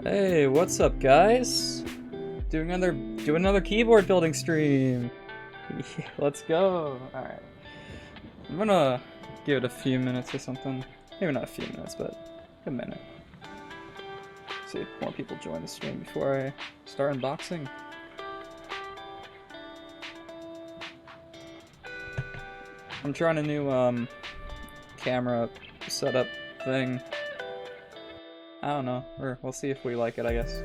Hey, what's up, guys? Do another keyboard building stream. Yeah, let's go. All right, I'm gonna give it a few minutes or something. Maybe not a few minutes, but a minute. See if more people join the stream before I start unboxing. I'm trying a new camera setup thing. I don't know, or we'll see if we like it, I guess.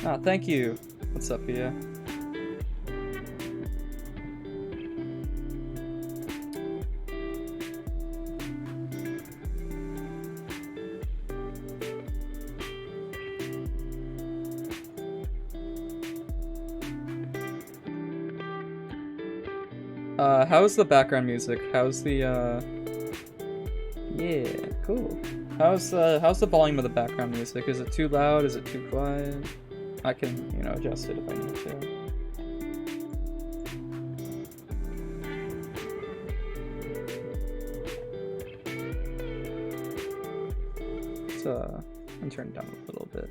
Ah, thank you. What's up, Pia? How's the background music? How's the, yeah, cool. How's the volume of the background music? Is it too loud? Is it too quiet? I can, you know, adjust it if I need to. I'm turn it down a little bit.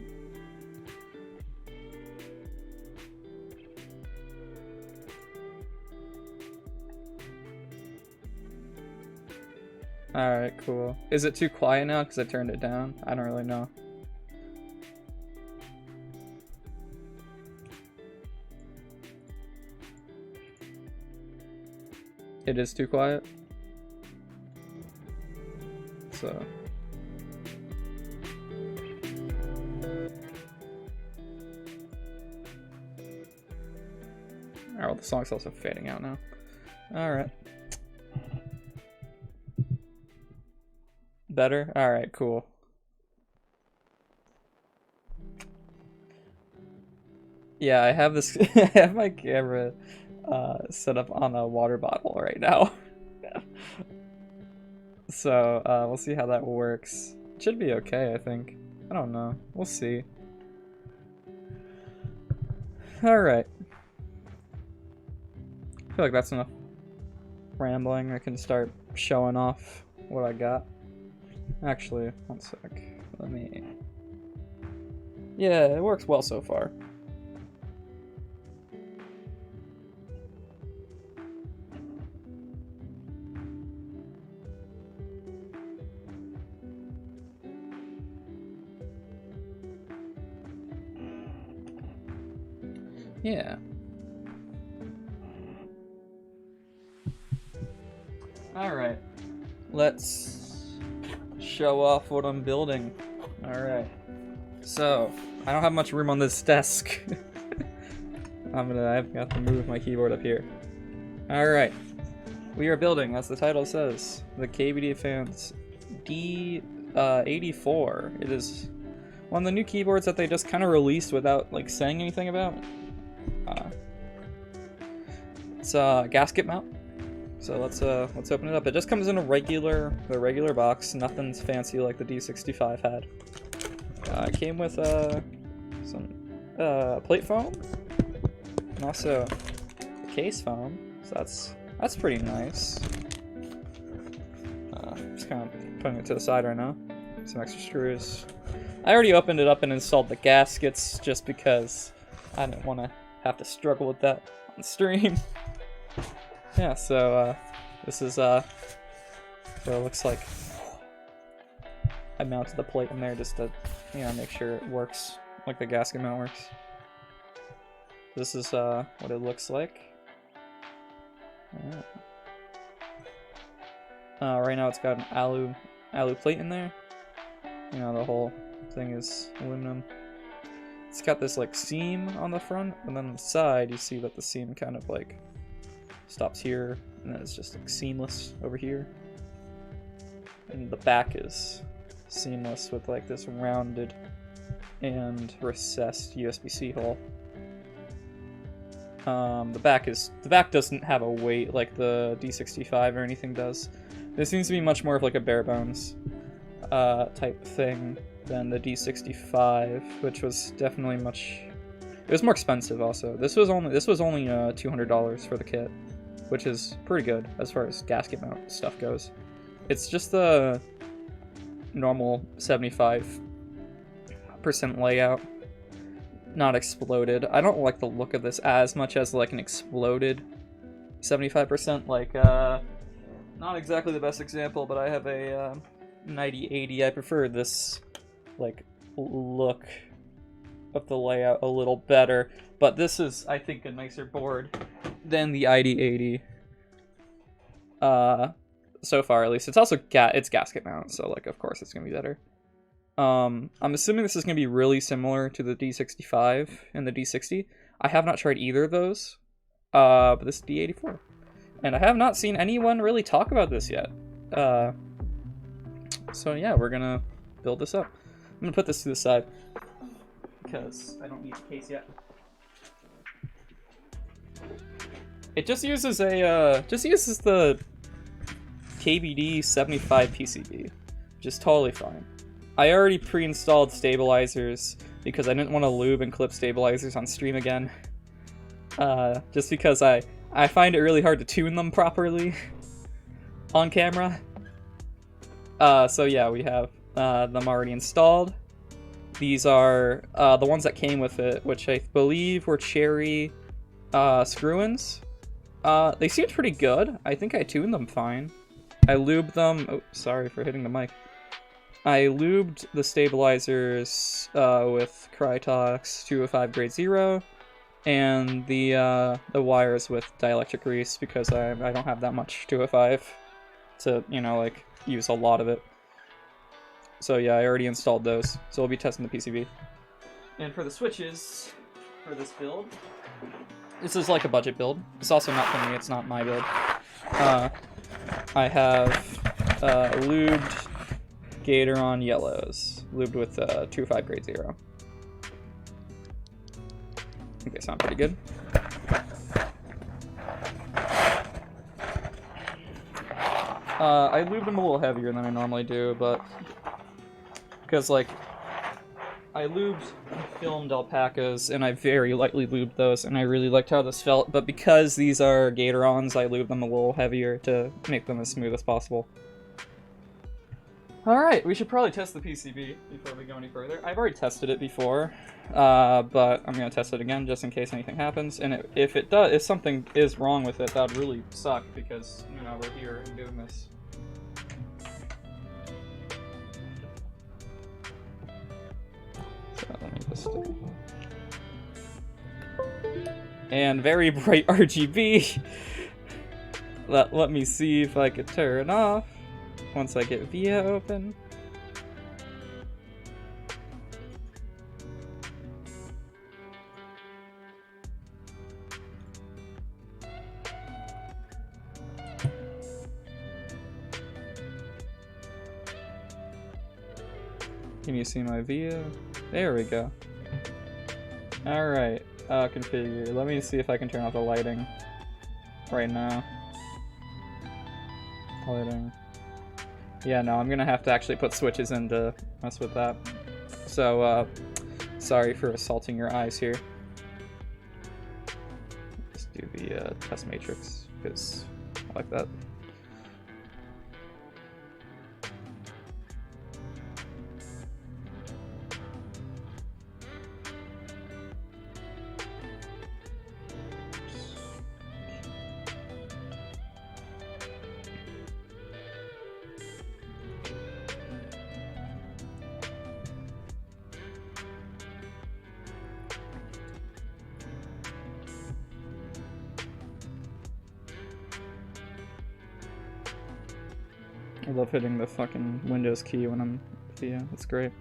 Alright, cool. Is it too quiet now because I turned it down? I don't really know. It is too quiet? So... Oh, the song's also fading out now. Alright. Better? Alright, cool. Yeah, I have this I have my camera set up on a water bottle right now. So, we'll see how that works. It should be okay, I think. I don't know. We'll see. Alright. I feel like that's enough rambling. I can start showing off what I got. Actually, one sec. Let me... Yeah, it works well so far. Yeah. Alright. Let's show off what I'm building. Alright. So, I don't have much room on this desk. I've got to move my keyboard up here. Alright. We are building, as the title says, the KBDfans D84. It is one of the new keyboards that they just kind of released without like saying anything about. It's a gasket mount. So let's open it up. It just comes in the regular box. Nothing's fancy like the D65 had. It came with some plate foam and also case foam. So that's pretty nice. Just kind of putting it to the side right now. Some extra screws. I already opened it up and installed the gaskets just because I didn't want to have to struggle with that on stream. Yeah, so this is what it looks like. I mounted the plate in there just to, you know, make sure it works like the gasket mount works. This is what it looks like. Yeah. Right now it's got an alu plate in there. You know, the whole thing is aluminum. It's got this like seam on the front, and then on the side you see that the seam kind of like stops here, and then it's just like seamless over here. And the back is seamless with like this rounded and recessed USB-C hole. The back doesn't have a weight like the D65 or anything does. This seems to be much more of like a bare bones type thing than the D65, which was definitely much. It was more expensive also. This was only $200 for the kit, which is pretty good as far as gasket mount stuff goes. It's just the normal 75% layout, not exploded. I don't like the look of this as much as like an exploded 75%. Like, not exactly the best example, but I have a 9080. I prefer this like look of the layout a little better, but this is, I think, a nicer board than the ID80. So far, at least. It's also it's gasket mount, so like, of course, it's gonna be better. I'm assuming this is gonna be really similar to the D65 and the D60. I have not tried either of those, but this is D84, and I have not seen anyone really talk about this yet. So yeah, we're gonna build this up. I'm gonna put this to the side because I don't need the case yet. It just uses a the KBD 75 PCB, which is totally fine. I already pre-installed stabilizers because I didn't want to lube and clip stabilizers on stream again. Just because I find it really hard to tune them properly on camera. So yeah, we have them already installed. These are the ones that came with it, which I believe were cherry screw-ins. They seemed pretty good. I think I tuned them fine. I lubed them. Oh, sorry for hitting the mic. I lubed the stabilizers with Krytox 205 grade 0, and the wires with dielectric grease because I don't have that much 205 to, you know, like, use a lot of it. So yeah, I already installed those, so we'll be testing the PCB. And for the switches for this build, this is like a budget build. It's also not for me, it's not my build. I have lubed gateron yellows, lubed with 205 grade 0. I think they sound pretty good. I lubed them a little heavier than I normally do, but because like I lubed filmed alpacas and I very lightly lubed those, and I really liked how this felt, but because these are gaterons, I lubed them a little heavier to make them as smooth as possible. Alright, we should probably test the PCB before we go any further. I've already tested it before, but I'm going to test it again just in case anything happens, and if something is wrong with it, that would really suck because, you know, we're here and doing this. So let me just and very bright RGB. Let me see if I could turn off once I get VIA open. Can you see my VIA? There we go. Alright, configure. Let me see if I can turn off the lighting right now. Lighting. Yeah, no, I'm gonna have to actually put switches in to mess with that. So, sorry for assaulting your eyes here. Let's do the test matrix, because I like that. I love hitting the fucking Windows key when I'm VIA, that's great.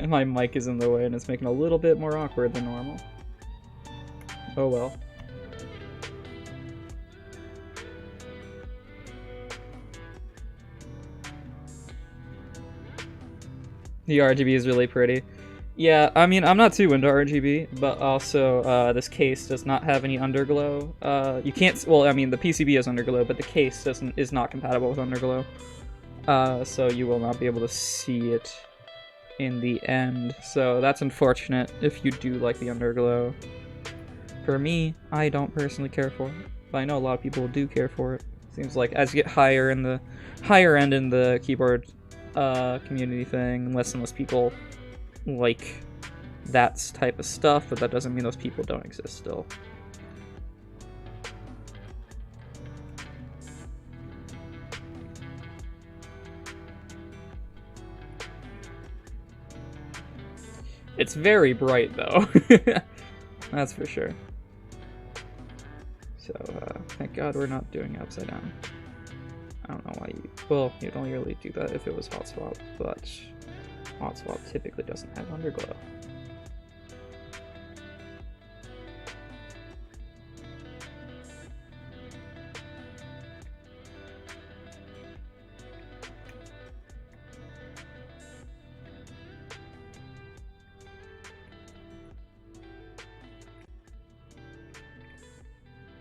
My mic is in the way and it's making it a little bit more awkward than normal. Oh well. The RGB is really pretty. Yeah, I mean, I'm not too into RGB, but also this case does not have any underglow. You can't. Well, I mean, the PCB has underglow, but the case is not compatible with underglow. So you will not be able to see it in the end. So that's unfortunate if you do like the underglow. For me, I don't personally care for it, but I know a lot of people do care for it. Seems like as you get higher in the higher end in the keyboard community thing, less and less people like that type of stuff, but that doesn't mean those people don't exist still. It's very bright though. That's for sure. So thank God we're not doing upside down. I don't know why you, well, you'd only really do that if it was hot swap, but hot swap typically doesn't have underglow.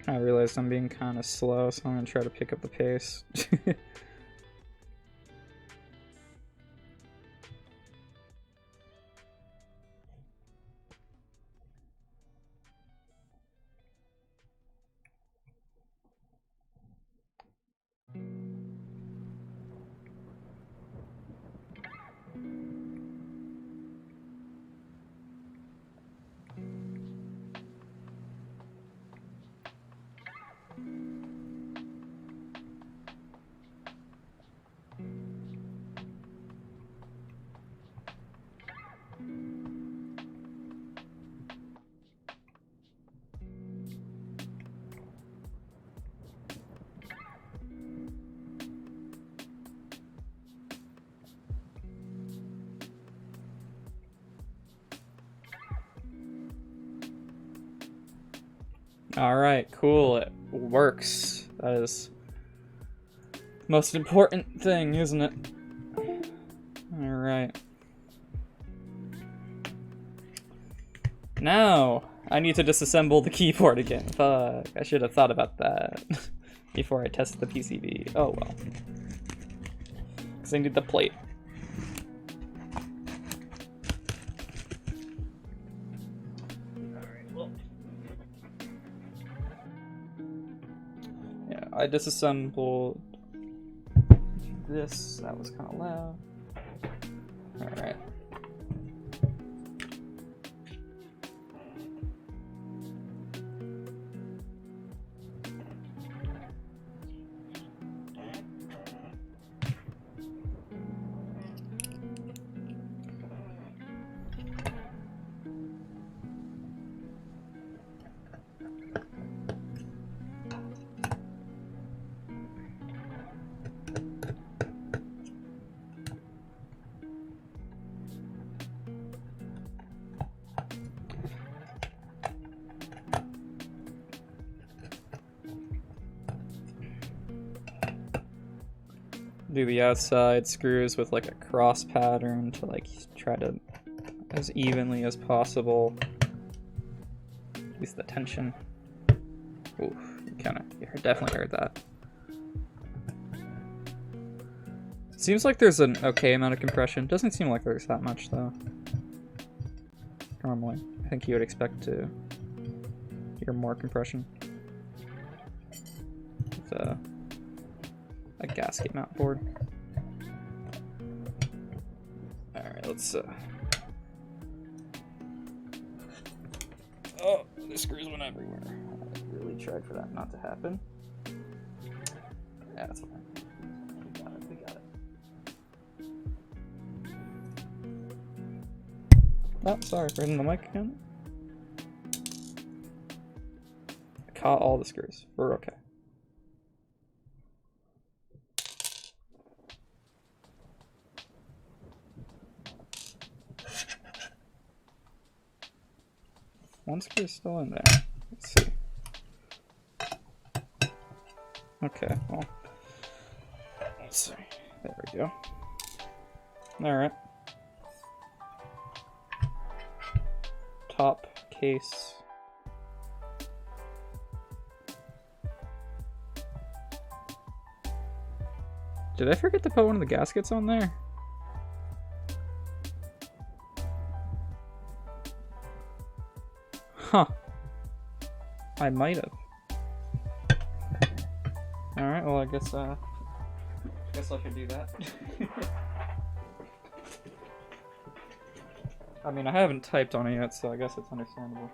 I realized I'm being kind of slow, so I'm gonna try to pick up the pace. Alright, cool, it works. That is the most important thing, isn't it? Alright. Now, I need to disassemble the keyboard again. Fuck, I should have thought about that before I tested the PCB. Oh well. Because I need the plate. I disassembled this. That was kind of loud. Alright. Do the outside screws with like a cross pattern to like try to as evenly as possible use the tension. Ooh, you definitely heard that. Seems like there's an okay amount of compression. Doesn't seem like there's that much though. Normally, I think you would expect to hear more compression. With a gasket mount board. Alright, let's oh, the screws went everywhere. I really tried for that not to happen. Yeah, that's fine. We got it. Oh, sorry, right in the mic again. I caught all the screws. We're okay. One screw is still in there. Let's see. Okay, well, let's see. There we go. Alright. top case. Did I forget to put one of the gaskets on there? Huh. I might have. Alright, well I guess I should do that. I mean, I haven't typed on it yet, so I guess it's understandable.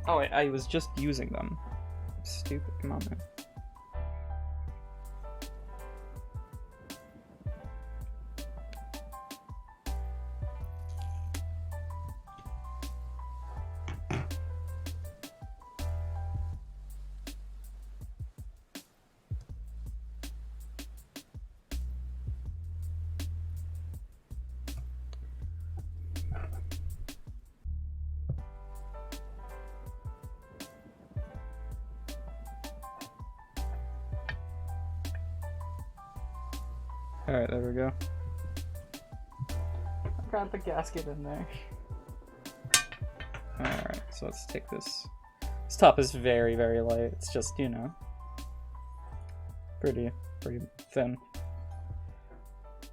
Oh, I was just using them. Stupid, come on, man. Alright, there we go. I got the gasket in there. Alright, so let's take this. This top is very, very light. It's just, you know, pretty thin.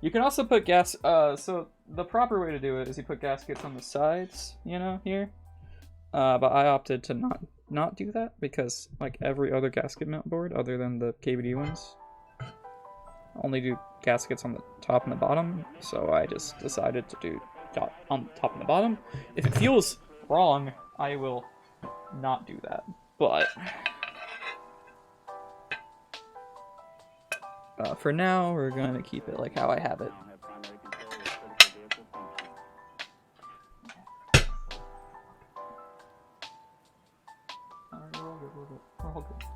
You can also put so the proper way to do it is you put gaskets on the sides, you know, here. But I opted to not do that because, like every other gasket mount board other than the KBD ones, only do gaskets on the top and the bottom, so I just decided to do on the top and the bottom. If it feels wrong, I will not do that, but for now, we're going to keep it like how I have it. We're all good.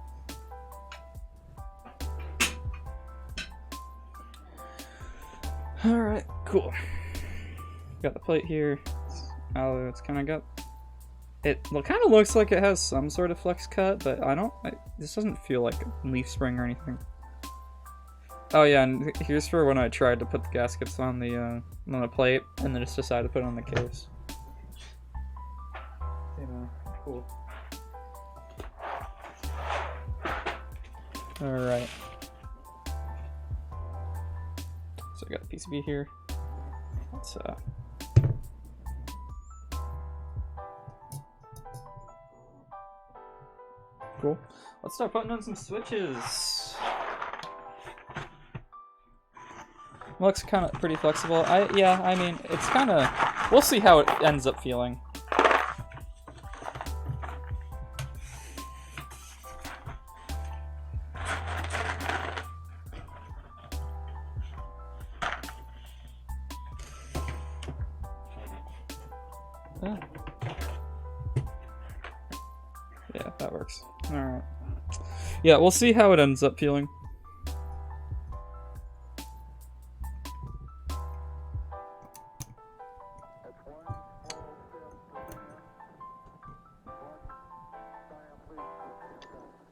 Alright, cool. Got the plate here. It's kind of got... It kind of looks like it has some sort of flex cut, but this doesn't feel like a leaf spring or anything. Oh yeah, and here's for when I tried to put the gaskets on the plate, and then just decided to put it on the case. You know, cool. Alright. So I got the PCB here. Let's cool. Let's start putting on some switches. Looks kind of pretty flexible. Yeah, I mean, it's kind of... We'll see how it ends up feeling. Yeah, that works. Alright. Yeah, we'll see how it ends up feeling.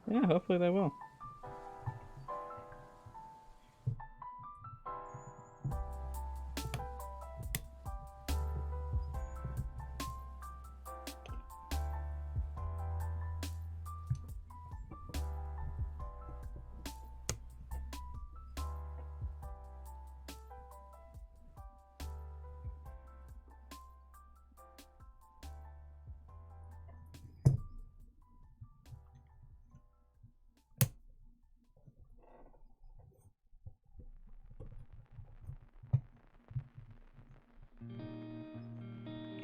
Yeah, hopefully they will.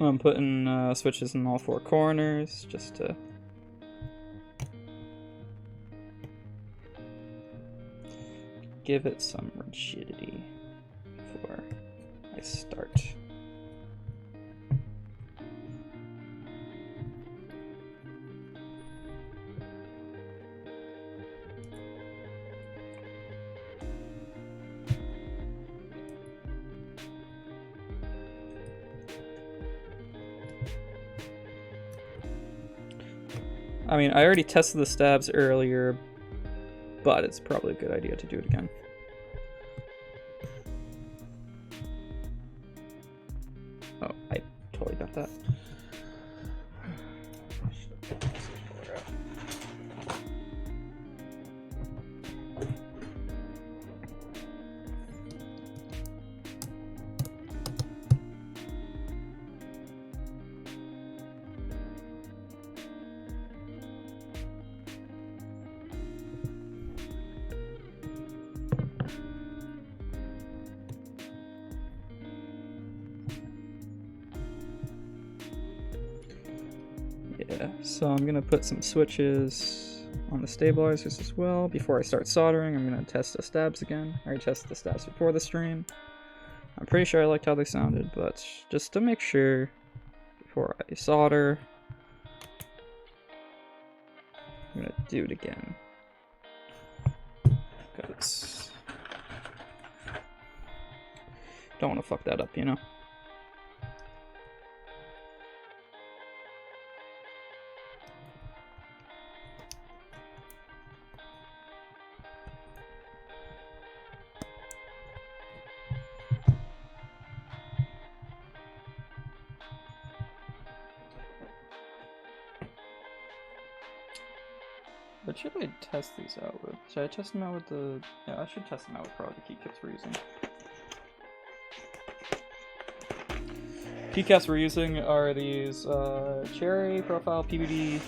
I'm putting switches in all four corners just to give it some rigidity before I start. I mean, I already tested the stabs earlier, but it's probably a good idea to do it again. Oh, I totally got that. Yeah, so I'm gonna put some switches on the stabilizers as well. Before I start soldering, I'm gonna test the stabs again. I already tested the stabs before the stream. I'm pretty sure I liked how they sounded, but just to make sure before I solder, I'm gonna do it again. Because don't want to fuck that up, you know? What should I test these out with? Should I test them out with the... Yeah, I should test them out with probably the keycaps we're using. Keycaps we're using are these Cherry Profile PBD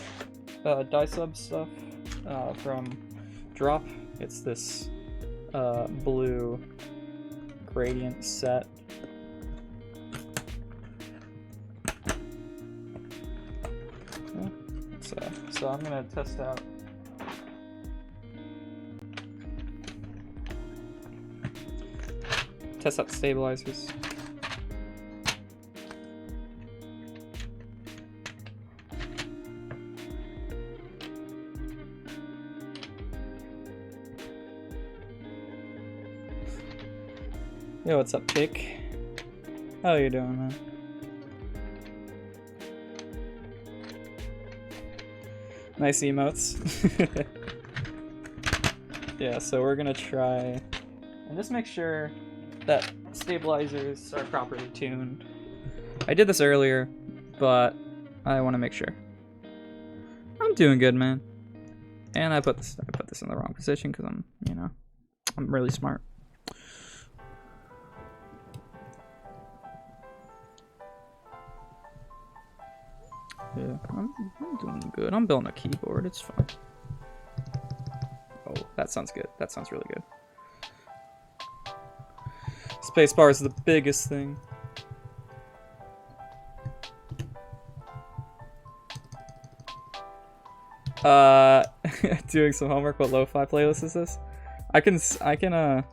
die sub stuff from Drop. It's this blue gradient set. Yeah, so I'm gonna test out the stabilizers. Yo, what's up, Jake? How you doing, man? Nice emotes. Yeah, so we're gonna try and just make sure that stabilizers are properly tuned. I did this earlier, but I want to make sure. I'm doing good, man. And I put this in the wrong position because I'm really smart. Yeah, I'm doing good. I'm building a keyboard. It's fine. Oh, that sounds good. That sounds really good. Spacebar is the biggest thing. Doing some homework. What lo-fi playlist is this? I can send you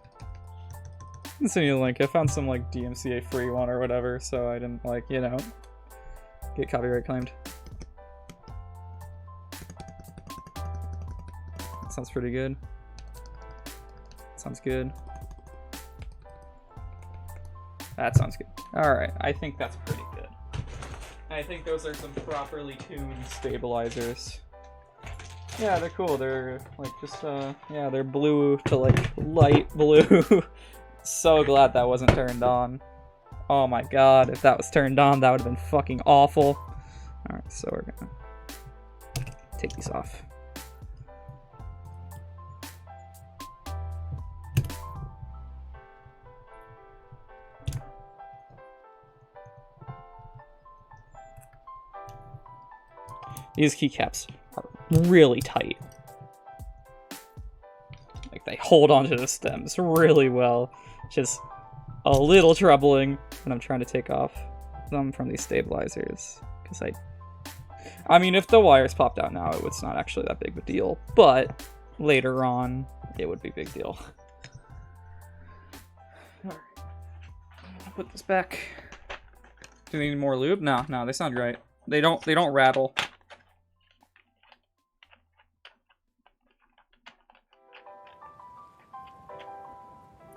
the link. I found some like DMCA free one or whatever, so I didn't get copyright claimed. That sounds pretty good. Sounds good. That sounds good. Alright, I think that's pretty good. I think those are some properly tuned stabilizers. Yeah, they're cool. They're like just yeah, they're blue to like light blue. So glad that wasn't turned on. Oh my god, if that was turned on, that would have been fucking awful. Alright, so we're gonna take these off. These keycaps are really tight. Like, they hold onto the stems really well. Just a little troubling when I'm trying to take off them from these stabilizers. Because I mean, if the wires popped out now, it's not actually that big of a deal. But later on, it would be a big deal. Alright. I'll put this back. Do they need more lube? No, they sound great. They don't rattle.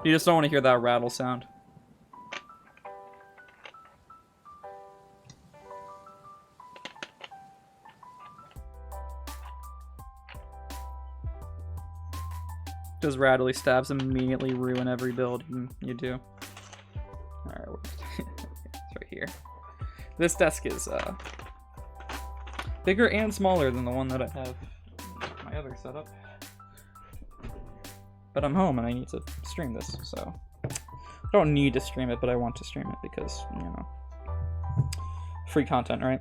You just don't want to hear that rattle sound. Does Rattly Stabs immediately ruin every build you do? Alright, it's right here. This desk is bigger and smaller than the one that I have in my other setup. But I'm home and I need to stream this, so... I don't need to stream it, but I want to stream it because, you know... Free content, right?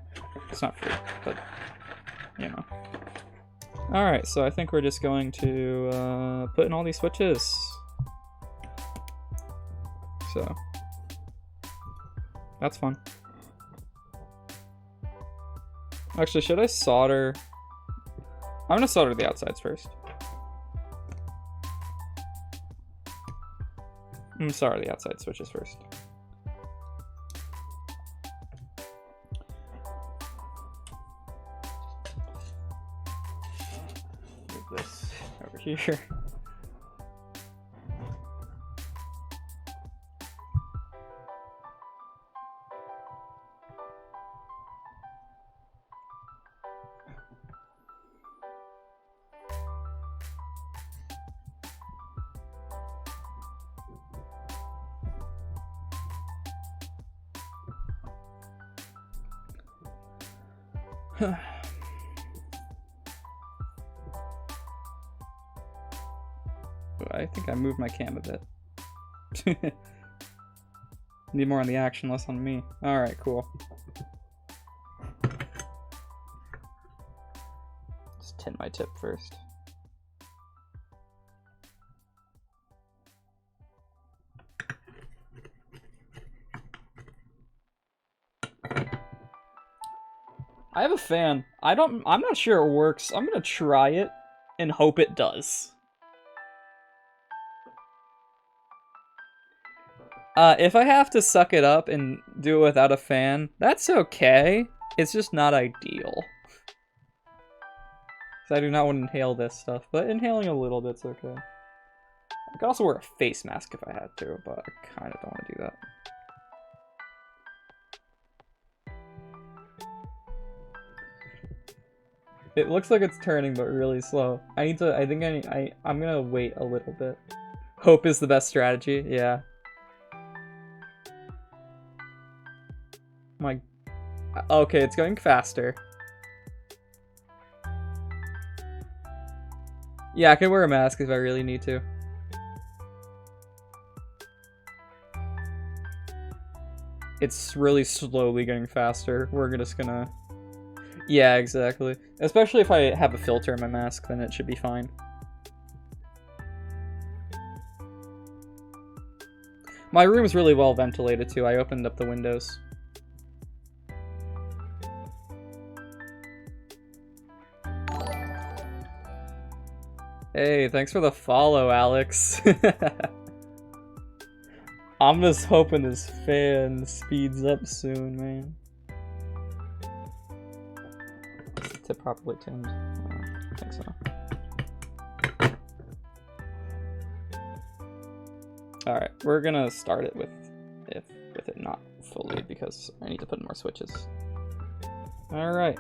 It's not free, but, you know. Alright, so I think we're just going to put in all these switches. So... That's fun. Actually, should I solder? I'm gonna solder the outsides first. I'm gonna solder the outside switches first. Move this over here. I think I moved my cam a bit. Need more on the action, less on me. Alright, cool. Just tint my tip first. I have a fan. I'm not sure it works. I'm gonna try it and hope it does. If I have to suck it up and do it without a fan, that's okay. It's just not ideal. So I do not want to inhale this stuff, but inhaling a little bit's okay. I could also wear a face mask if I had to, but I kind of don't want to do that. It looks like it's turning, but really slow. I'm gonna wait a little bit. Hope is the best strategy, yeah. Okay, it's going faster. Yeah, I can wear a mask if I really need to. It's really slowly getting faster. We're just gonna... Yeah, exactly. Especially if I have a filter in my mask, then it should be fine. My room's really well ventilated too. I opened up the windows. Hey, thanks for the follow, Alex. I'm just hoping this fan speeds up soon, man. Is it properly tuned? I think so. Alright, we're gonna start it with it not fully because I need to put in more switches. Alright.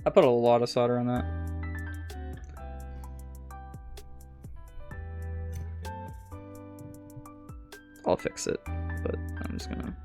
I put a lot of solder on that. I'll fix it, but I'm just gonna...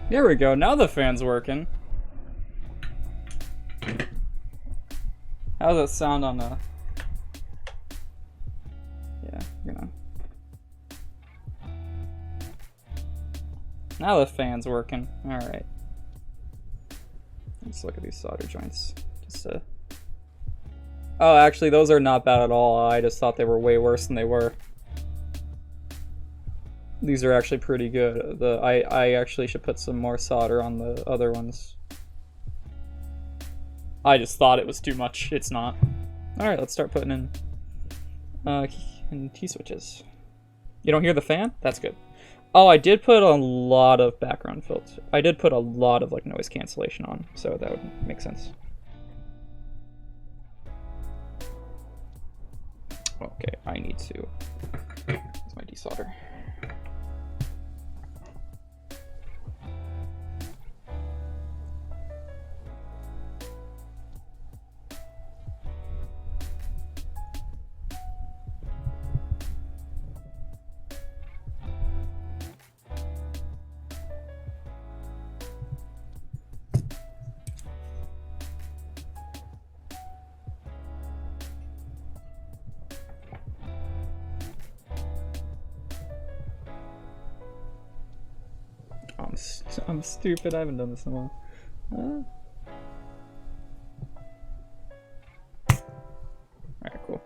There we go. Now the fan's working. How does that sound on the... Yeah, you know. Now the fan's working. Alright. Let's look at these solder joints. Just Oh, actually, those are not bad at all. I just thought they were way worse than they were. These are actually pretty good. I actually should put some more solder on the other ones. I just thought it was too much. It's not. Alright, let's start putting in T-switches. You don't hear the fan? That's good. Oh, I did put a lot of background filter. I did put a lot of like noise cancellation on, so that would make sense. Okay, I need to. It's my desolder. I'm stupid. I haven't done this in a while. Alright, cool.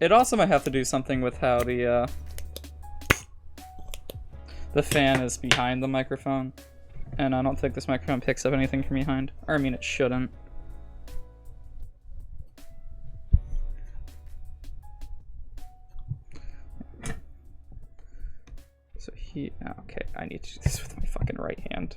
It also might have to do something with how the fan is behind the microphone. And I don't think this microphone picks up anything from behind. Or I mean, it shouldn't. So okay, I need to do this with my fucking right hand.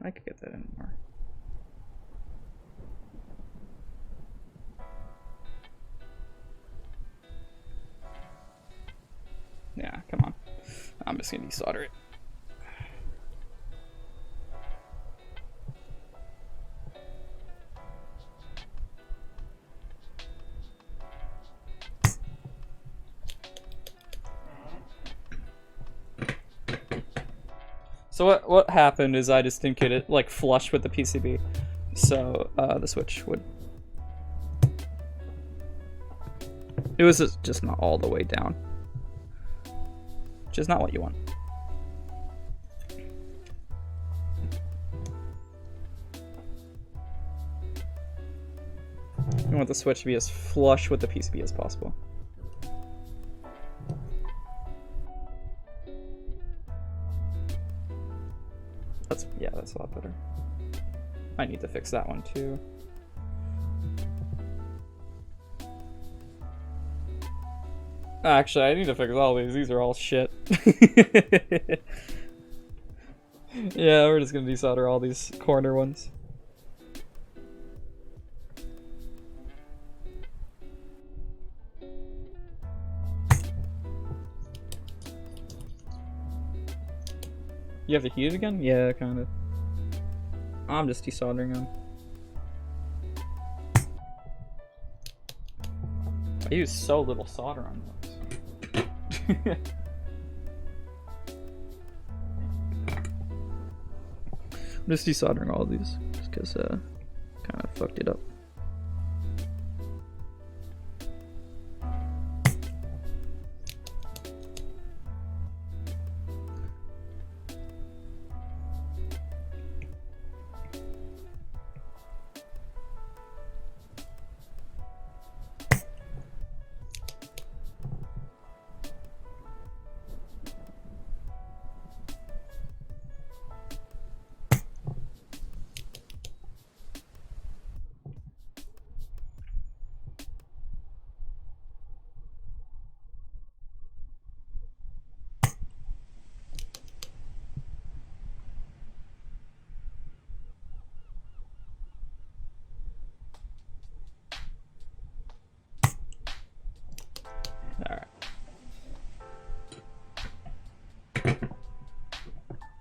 I could get that in more. Yeah, come on. I'm just gonna desolder it. So what happened is I just didn't get it like flush with the PCB, so the switch would. It was just not all the way down. Which is not what you want. You want the switch to be as flush with the PCB as possible. That's a lot better. I need to fix that one too. Actually, I need to fix all these. These are all shit. Yeah, we're just gonna desolder all these corner ones. You have to heat it again? Yeah, kind of. I'm just desoldering them. I use so little solder on those. I'm just desoldering all of these just because kind of fucked it up.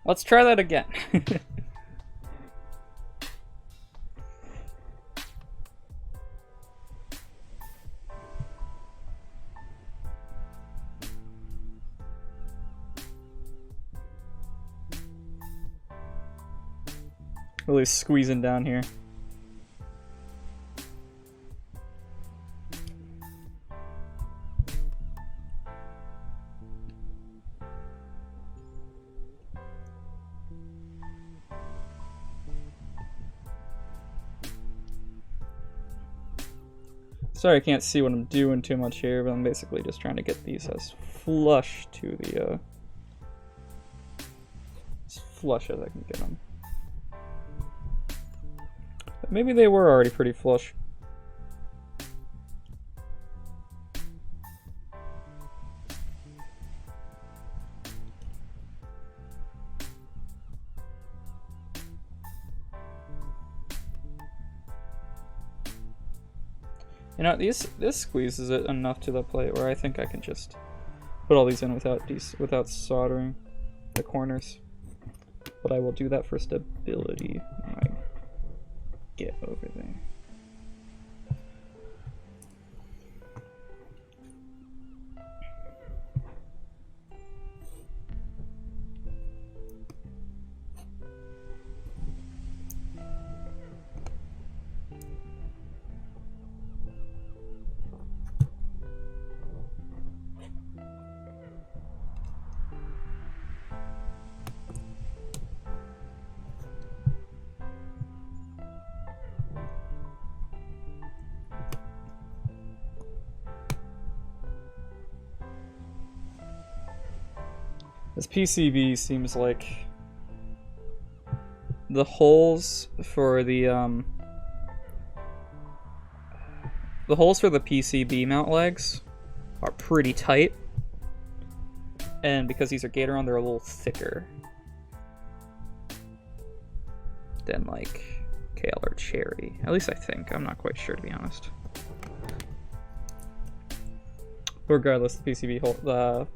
Let's try that again. Really squeezing down here. Sorry I can't see what I'm doing too much here, but I'm basically just trying to get these as flush to the, as flush as I can get them. But maybe they were already pretty flush. You know, this squeezes it enough to the plate where I think I can just put all these in without soldering the corners. But I will do that for stability when I get over there. This PCB seems like the holes for the PCB mount legs are pretty tight, and because these are gateron, they're a little thicker than like kale or cherry. At least I think. I'm not quite sure, to be honest. Regardless, the PCB hole,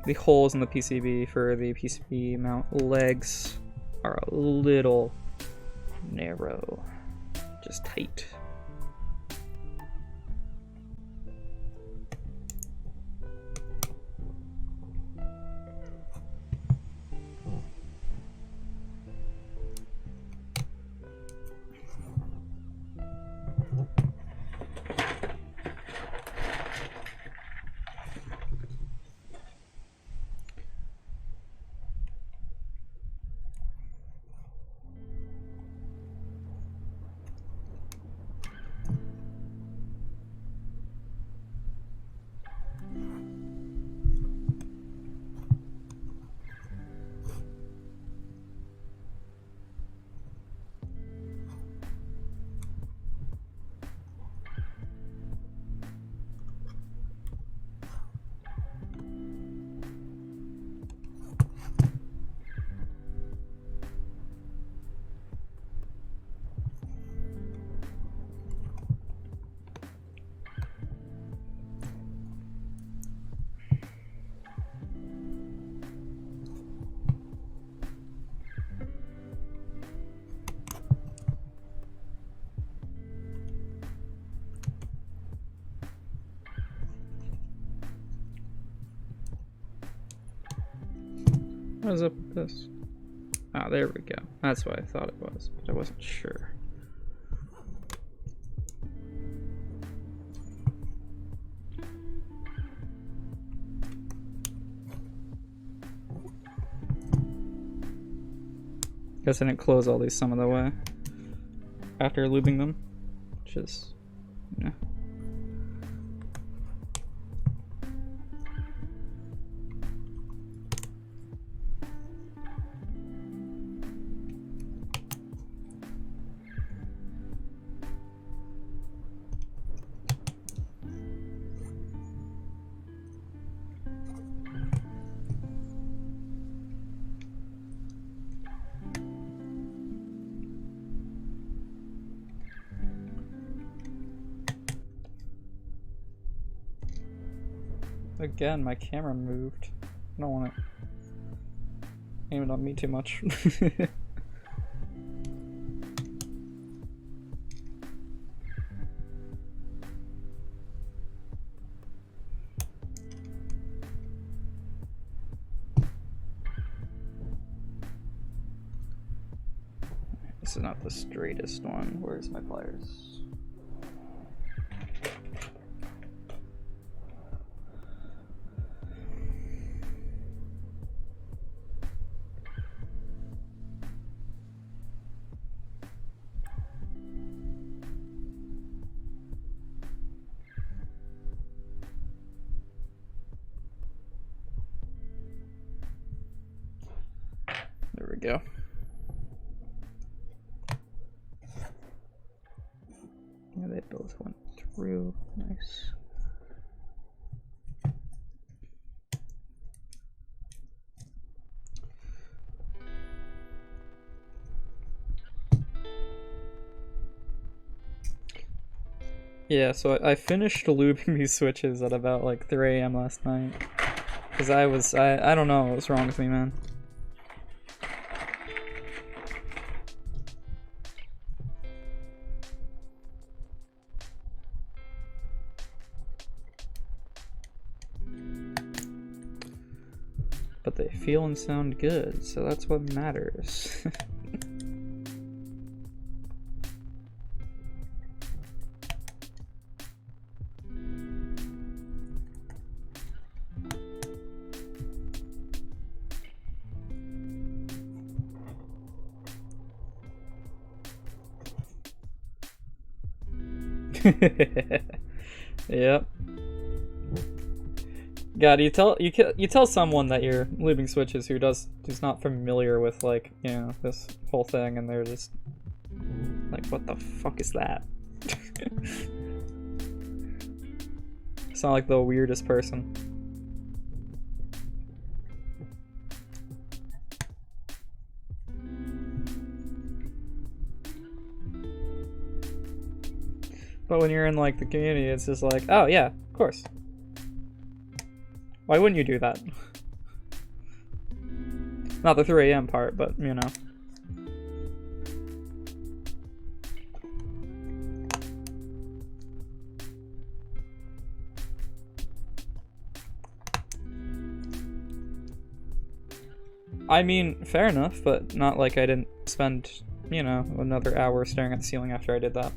the holes in the PCB for the PCB mount legs are a little narrow, just tight. What is up with this? Ah, there we go. That's what I thought it was, but I wasn't sure. Guess I didn't close all these some of the way after lubing them, which is, yeah. Again, my camera moved. I don't want it. aiming on me too much. This is not the straightest one. Where's my pliers? There we go. Yeah, they both went through. Nice. Yeah, so I finished lubing these switches at about like 3 AM last night. Cause I don't know what's wrong with me, man. But they feel and sound good, so that's what matters. Yep. God, you tell someone that you're lubing switches who's not familiar with, like, you know, this whole thing, and they're just like, what the fuck is that? Sound like the weirdest person. But when you're in, like, the community, it's just like, oh yeah, of course. Why wouldn't you do that? Not the 3 AM part, but, you know. I mean, fair enough, but not like I didn't spend, you know, another hour staring at the ceiling after I did that.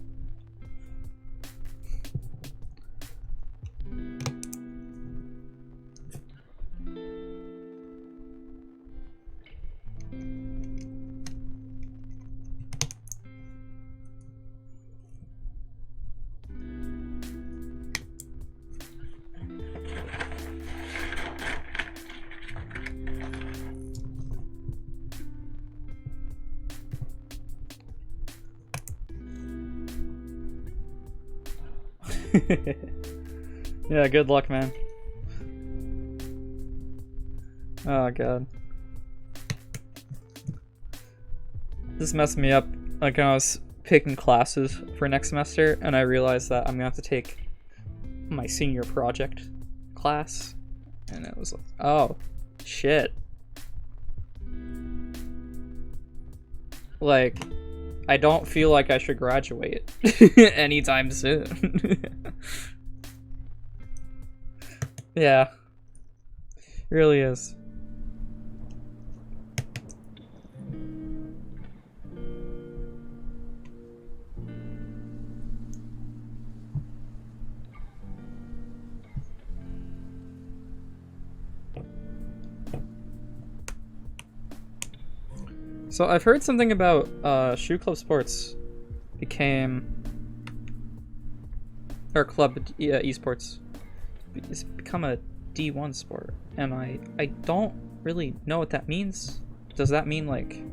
Yeah, good luck, man. Oh god. This messed me up, like, when I was picking classes for next semester, and I realized that I'm gonna have to take my senior project class, and it was like, oh, shit. Like, I don't feel like I should graduate anytime soon. Yeah. It really is. So I've heard something about Shoe Club Sports became, or Club Esports, it's become a D1 sport, and I don't really know what that means. Does that mean like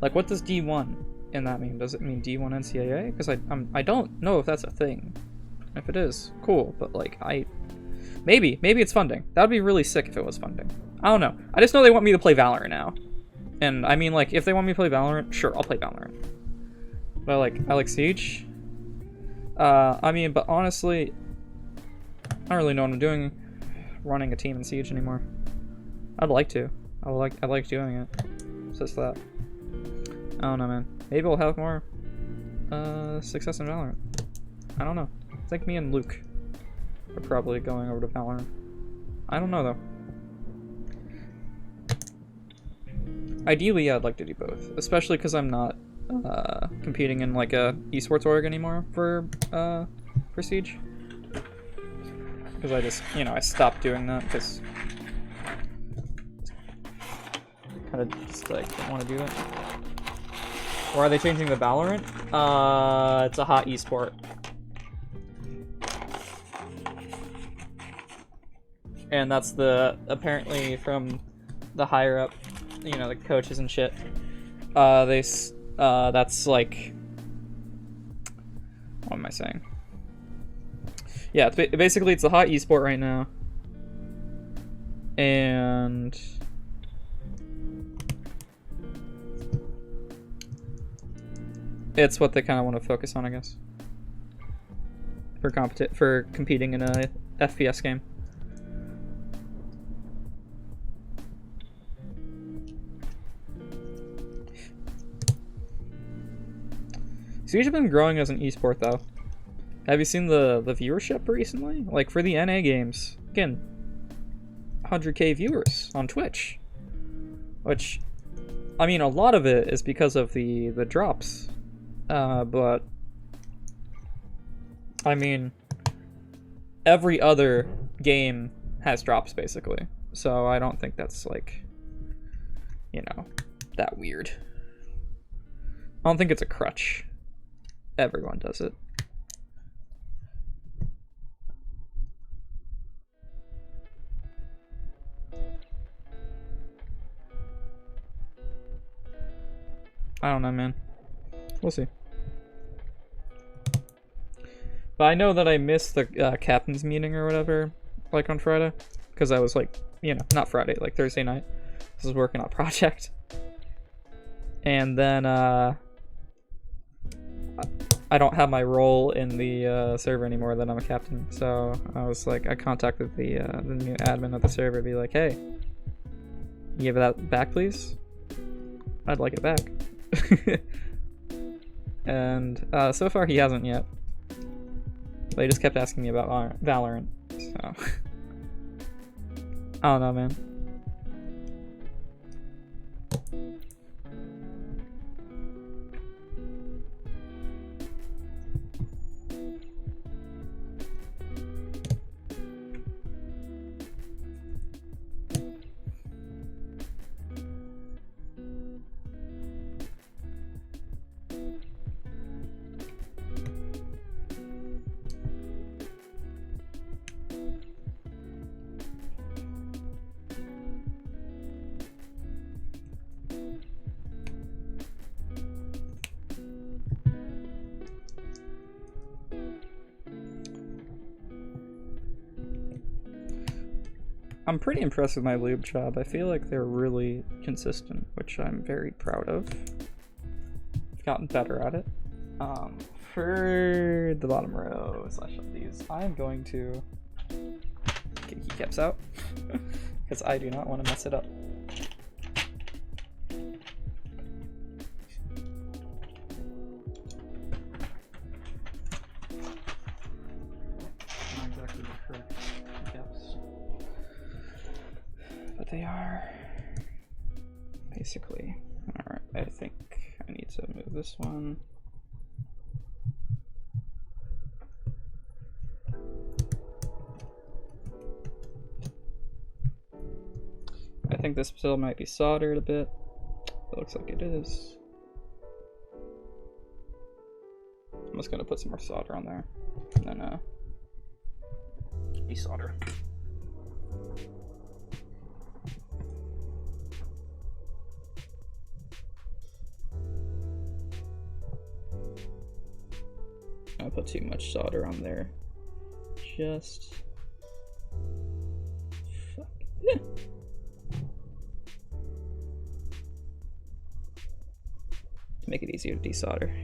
what does D1 in that mean? Does it mean D1 NCAA? Because I don't know if that's a thing. If it is, cool, but like maybe it's funding. That'd be really sick if it was funding. I don't know. I just know they want me to play Valorant now. And I mean, like, if they want me to play Valorant, sure, I'll play Valorant. But I like Siege. I mean, but honestly, I don't really know what I'm doing running a team in Siege anymore. I'd like to, I like doing it. It's just that. I don't know, man. Maybe we'll have more success in Valorant. I don't know. I think me and Luke are probably going over to Valorant. I don't know though. Ideally, yeah, I'd like to do both, especially because I'm not competing in like a esports org anymore for Siege. Because I just, you know, I stopped doing that because kind of just like don't want to do it. Or are they changing the Valorant? It's a hot esport. And that's apparently from the higher up, you know, the coaches and shit. That's like, what am I saying? Yeah, basically it's a hot esport right now. And it's what they kind of want to focus on, I guess. For competing in a FPS game. Siege has been growing as an esport, though. Have you seen the viewership recently? Like, for the NA games, again, 100k viewers on Twitch. Which, I mean, a lot of it is because of the drops. But, I mean, every other game has drops, basically. So I don't think that's, like, you know, that weird. I don't think it's a crutch. Everyone does it. I don't know, man. We'll see. But I know that I missed the captain's meeting or whatever, like on Friday, because I was like, you know, not Friday, like Thursday night. I was working on a project. And then, I don't have my role in the server anymore that I'm a captain, so I was like, I contacted the new admin of the server to be like, hey, you give that back, please? I'd like it back. And so far he hasn't yet. But he just kept asking me about Valorant, so I don't know, man. I'm pretty impressed with my lube job. I feel like they're really consistent, which I'm very proud of. I've gotten better at it. For the bottom row slash of these, I'm going to get keycaps out because I do not want to mess it up. Not exactly the correct keycaps, but they are basically. Alright, I think I need to move this one. I think this still might be soldered a bit. It looks like it is. I'm just gonna put some more solder on there and then desolder. I put too much solder on there. Just fuck. To make it easier to desolder.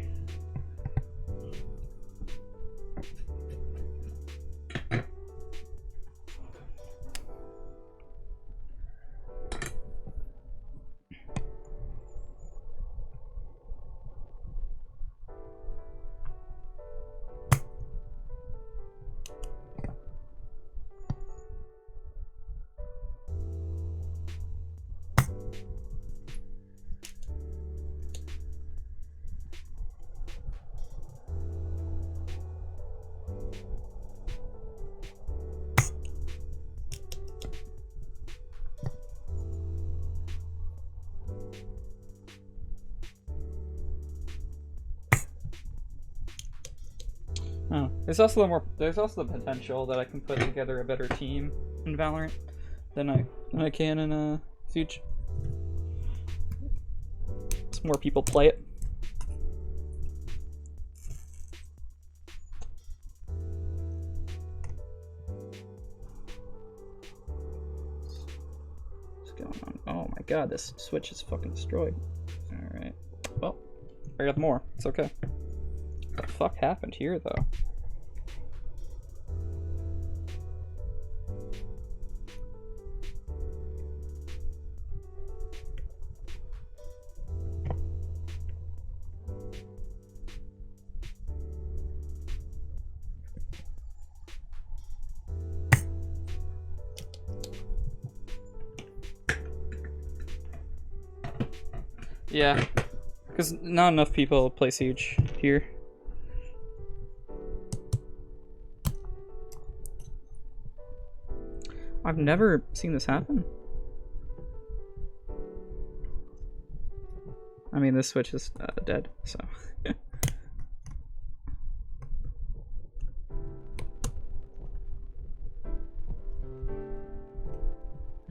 There's also the potential that I can put together a better team in Valorant than I can in Siege. As more people play it. What's going on? Oh my god, this switch is fucking destroyed. Alright. Well, I got more. It's okay. What the fuck happened here though? Yeah, because not enough people play Siege here. I've never seen this happen. I mean, this switch is dead, so.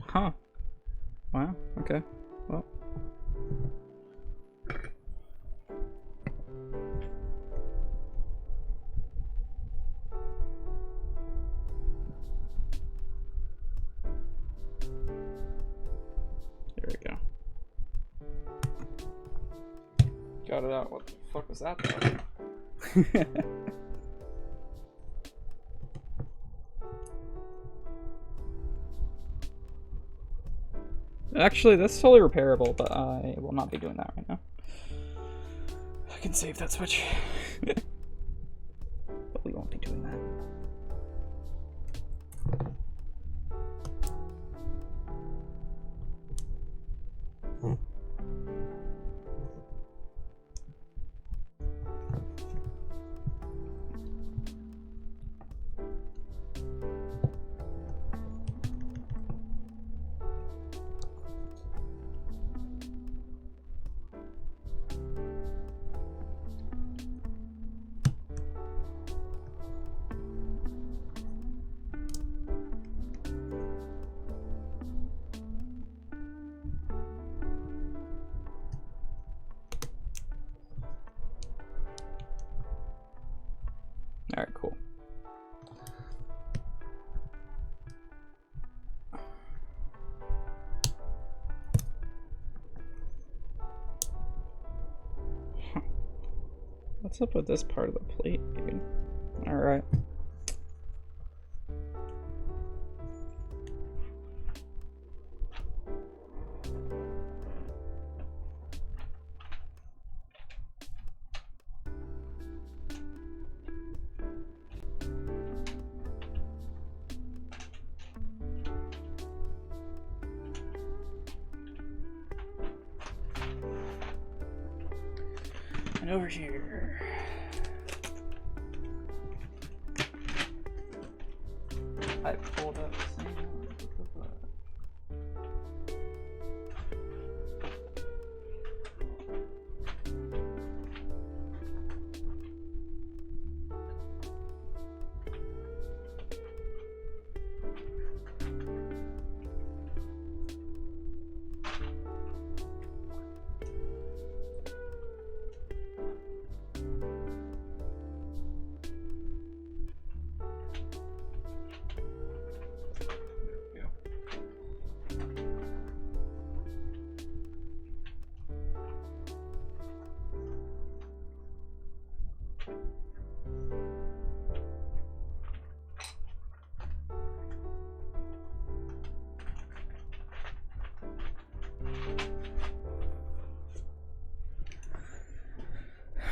Huh. Wow, okay. Well. There we go. Got it out. What the fuck was that though? Actually, that's totally repairable, but I will not be doing that right now. I can save that switch. But we won't be doing that. Alright, cool. Huh. What's up with this part of the plate, dude? Alright. And over here. I pulled up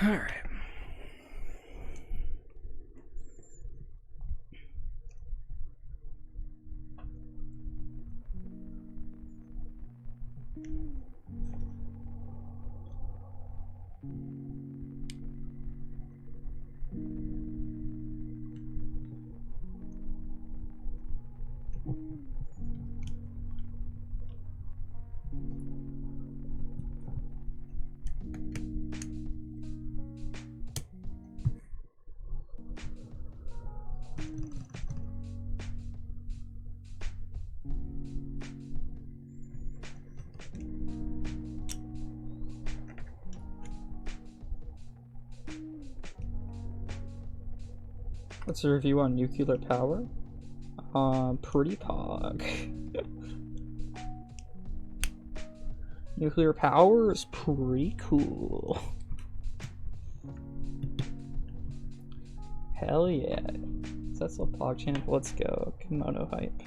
all right. What's a review on nuclear power? Pretty pog. Nuclear power is pretty cool. Hell yeah. Is that still pog channel? Let's go. Kimono hype.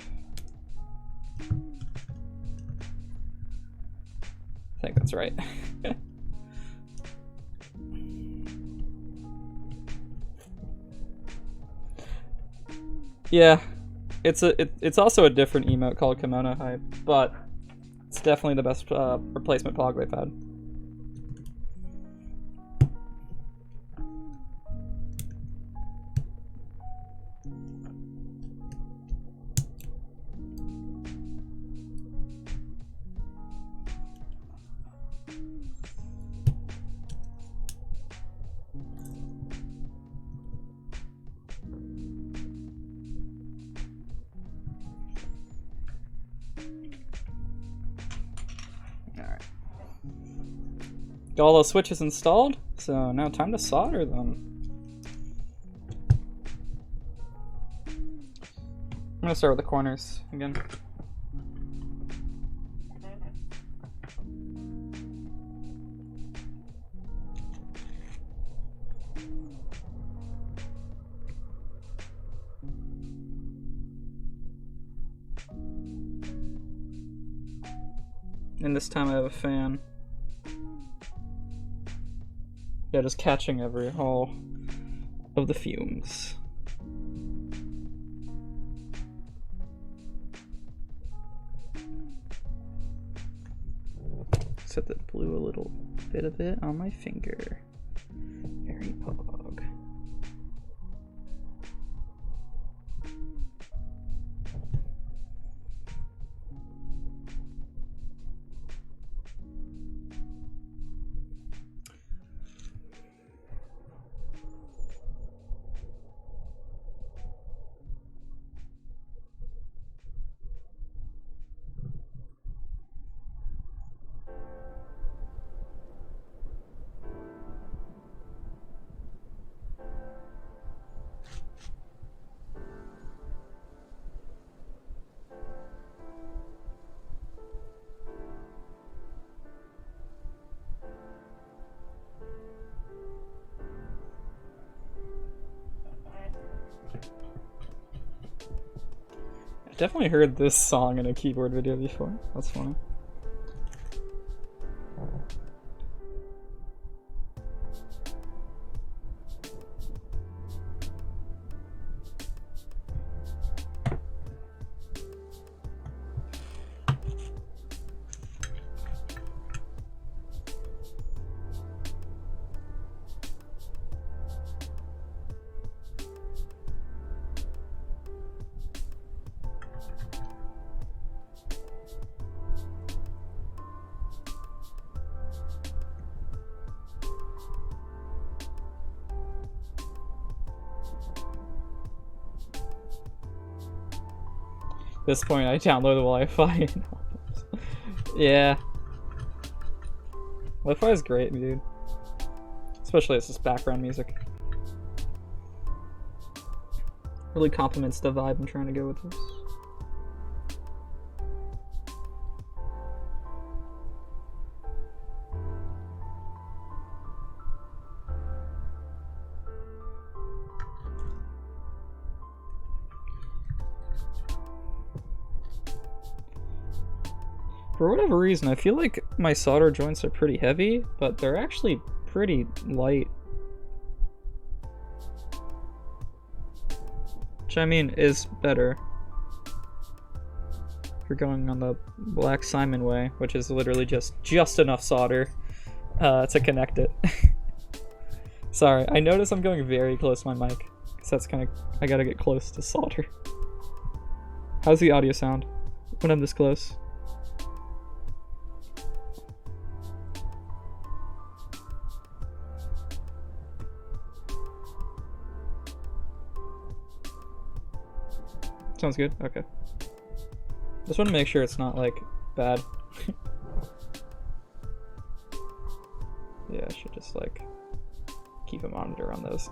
I think that's right. Yeah, it's also a different emote called Kimono Hype, but it's definitely the best replacement pog they've had. Got all those switches installed, so now time to solder them. I'm gonna start with the corners again. And this time I have a fan. Yeah, just catching every hole of the fumes. Set the blue a little bit of it on my finger. Very pog. Definitely heard this song in a keyboard video before. That's funny. At this point, I download the Wi-Fi. Yeah. Wi-Fi is great, dude. Especially as this background music. Really complements the vibe I'm trying to go with this. For whatever reason, I feel like my solder joints are pretty heavy, but they're actually pretty light. Which I mean is better. If you're going on the Black Simon way, which is literally just enough solder to connect it. Sorry, I notice I'm going very close to my mic, because that's kind of, I gotta get close to solder. How's the audio sound when I'm this close? Sounds good? Okay. Just want to make sure it's not, like, bad. Yeah, I should just, like, keep a monitor on those.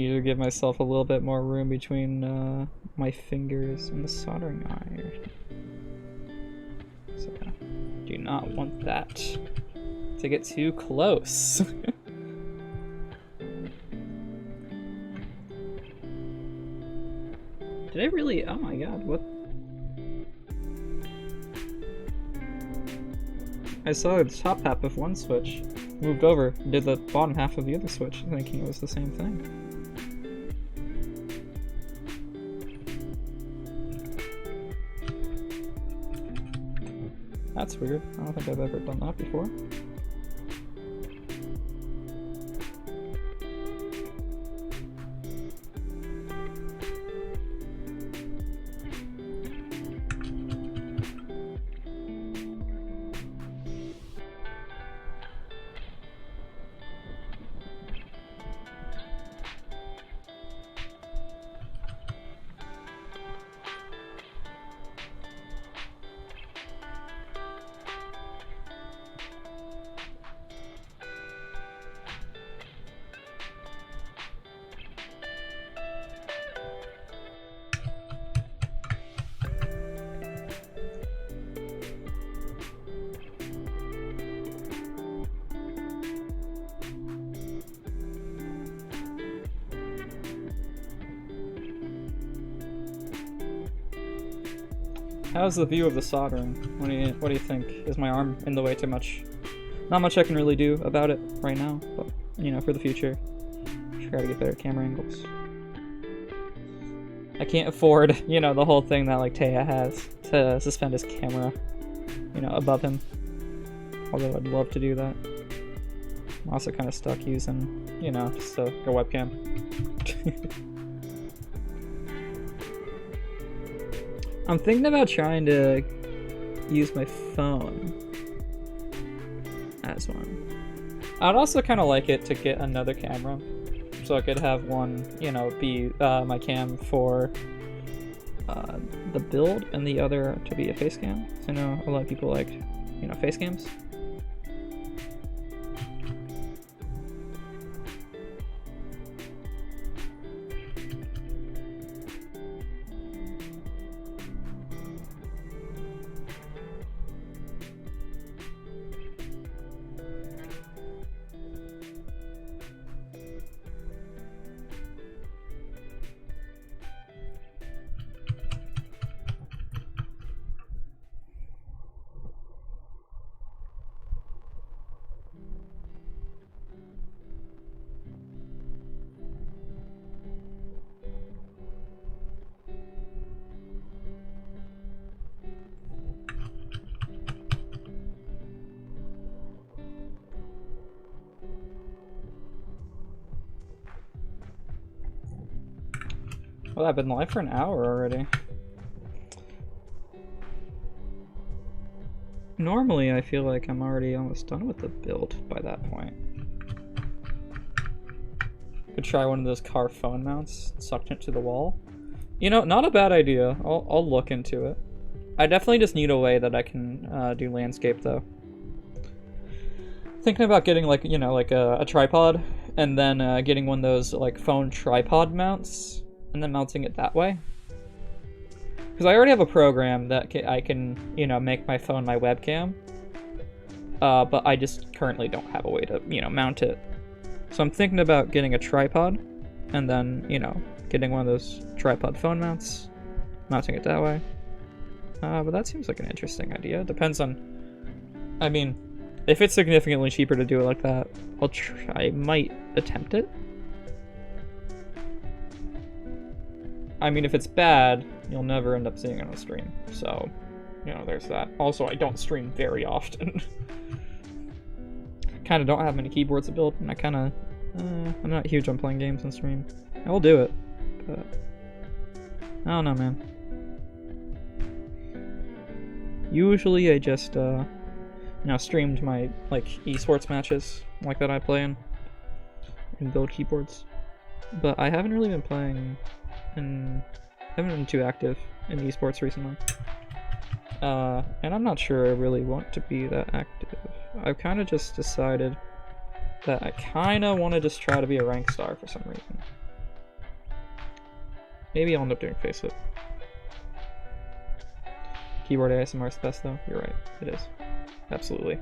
Need to give myself a little bit more room between my fingers and the soldering iron. So, do not want that to get too close. Did I really? Oh my god, what? I saw the top half of one switch, moved over, did the bottom half of the other switch, thinking it was the same thing. That's weird. I don't think I've ever done that before. How's the view of the soldering? What do you think? Is my arm in the way too much? Not much I can really do about it right now, but you know, for the future, try to get better camera angles. I can't afford, you know, the whole thing that like Taya has to suspend his camera, you know, above him. Although I'd love to do that. I'm also kind of stuck using, you know, just a webcam. I'm thinking about trying to use my phone as one. I'd also kind of like it to get another camera, so I could have one, you know, be my cam for the build, and the other to be a face cam. So I know a lot of people like, you know, face cams. Well, I've been live for an hour already. Normally, I feel like I'm already almost done with the build by that point. Could try one of those car phone mounts, sucked into the wall. You know, not a bad idea. I'll look into it. I definitely just need a way that I can do landscape, though. Thinking about getting, like, you know, like a tripod, and then getting one of those, like, phone tripod mounts, and then mounting it that way. Because I already have a program that I can, you know, make my phone my webcam. But I just currently don't have a way to, you know, mount it. So I'm thinking about getting a tripod, and then, you know, getting one of those tripod phone mounts, mounting it that way. But that seems like an interesting idea. Depends on, I mean, if it's significantly cheaper to do it like that, I might attempt it. I mean, if it's bad, you'll never end up seeing it on stream. So, you know, there's that. Also, I don't stream very often. Kind of don't have many keyboards to build, and I kind of, I'm not huge on playing games on stream. I will do it, but I don't know, man. Usually I just, you know, streamed my, like, esports matches, like that I play in, and build keyboards. But I haven't really been playing, and haven't been too active in esports recently. And I'm not sure I really want to be that active. I've kind of just decided that I kind of want to just try to be a rank star for some reason. Maybe I'll end up doing Faceit. Keyboard ASMR is the best though. You're right. It is. Absolutely.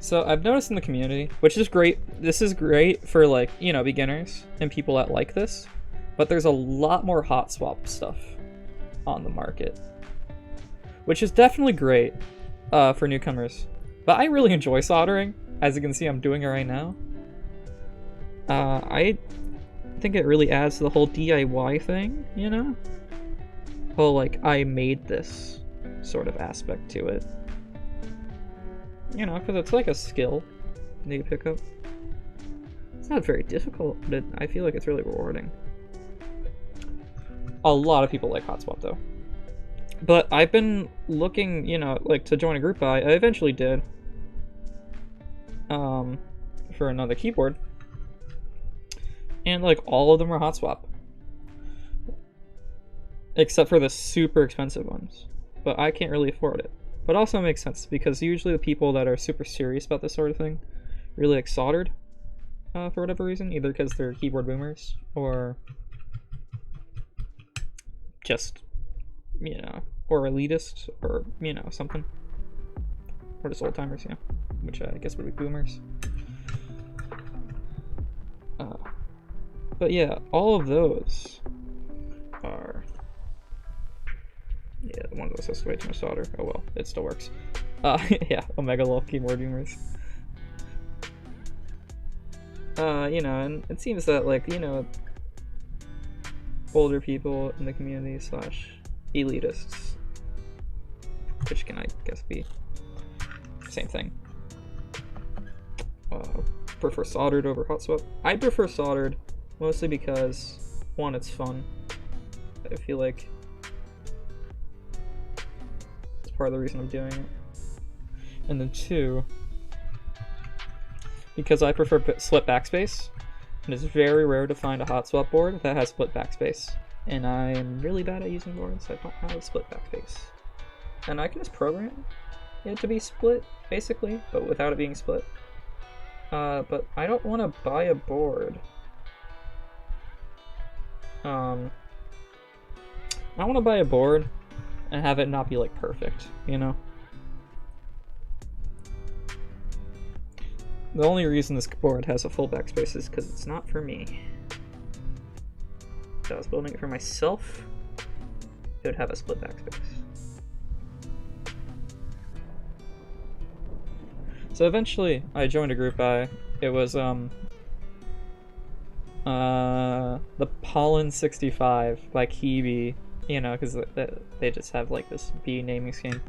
So I've noticed in the community, which is great, this is great for like, you know, beginners and people that like this, but there's a lot more hot swap stuff on the market, which is definitely great for newcomers. But I really enjoy soldering. As you can see, I'm doing it right now. I think it really adds to the whole DIY thing, you know? Whole like, I made this sort of aspect to it. You know, because it's like a skill that you pick up. It's not very difficult, but I feel like it's really rewarding. A lot of people like hot swap though. But I've been looking, you know, like to join a group buy. I eventually did. For another keyboard. And like all of them are hot swap. Except for the super expensive ones. But I can't really afford it. But also makes sense because usually the people that are super serious about this sort of thing really like soldered for whatever reason, either because they're keyboard boomers or just, you know, or elitist or, you know, something. Or just old timers, yeah, which I guess would be boomers. But yeah, all of those are. Yeah, one of those has way too much solder. Oh well, it still works. Yeah, Omega Love keyboard boomers. You know, and it seems that, like, you know, older people in the community / elitists, which can, I guess, be the same thing, prefer soldered over hot swap. I prefer soldered, mostly because, one, it's fun. I feel like part of the reason I'm doing it. And then two, because I prefer split backspace, and it's very rare to find a hot swap board that has split backspace. And I'm really bad at using boards that don't have split backspace. And I can just program it to be split, basically, but without it being split. But I don't want to buy a board. I want to buy a board and have it not be like perfect, you know? The only reason this board has a full backspace is because it's not for me. If I was building it for myself, it would have a split backspace. So eventually I joined a group buy. It was the Pollen 65 by KBD. You know, because they just have like this B naming scheme.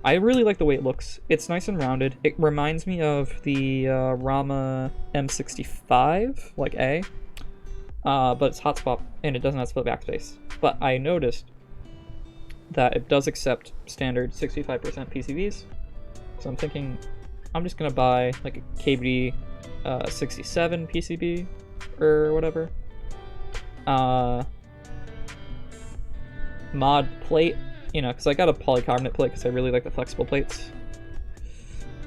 I really like the way it looks. It's nice and rounded. It reminds me of the Rama M65, like A. But it's hot swap and it doesn't have split backspace. But I noticed that it does accept standard 65% PCVs. So I'm thinking I'm just gonna buy like a KBD 67 PCB or whatever. Mod plate, you know, because I got a polycarbonate plate because I really like the flexible plates.